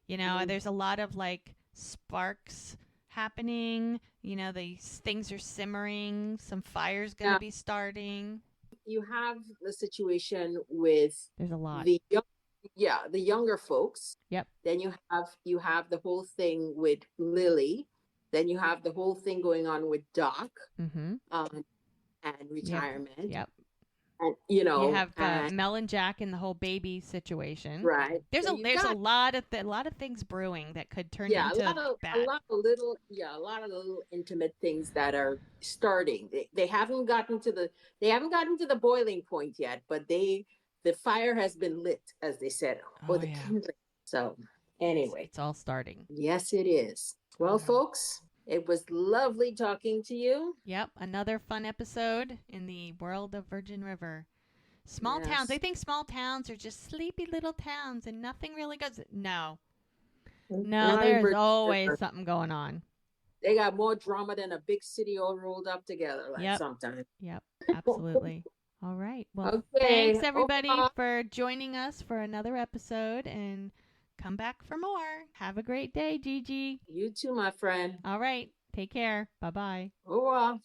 You know, mm, there's a lot of like sparks happening. You know, these things are simmering. Some fire's going to yeah, be starting. you have the situation with There's a lot. the young, yeah, the younger folks. Yep. Then you have the whole thing with Lily. Then you have the whole thing going on with Doc, Mm-hmm. um, and Yep. retirement, Yep. and You have and Mel and Jack and the whole baby situation. right. There's So a you there's got, a lot of things brewing that could turn yeah, into a bad. lot of little, yeah, a lot of little intimate things that are starting. They haven't gotten to the boiling point yet, but the fire has been lit, as they said, or Oh the yeah. kindling. So anyway, It's all starting. yes, it is. All Well, right. folks, it was lovely talking to you. Yep, another fun episode in the world of Virgin River. Small towns. They Yes. think small towns are just sleepy little towns and nothing really goes. No. No, Not in there's Virginia. always something going on. They got more drama than a big city all rolled up together, like Yep. sometimes. Yep. Absolutely. All right. Well, thanks Okay. everybody for joining us for another episode and come back for more. Have a great day, Gigi. You too, my friend. All right. Take care. Bye bye. Au revoir.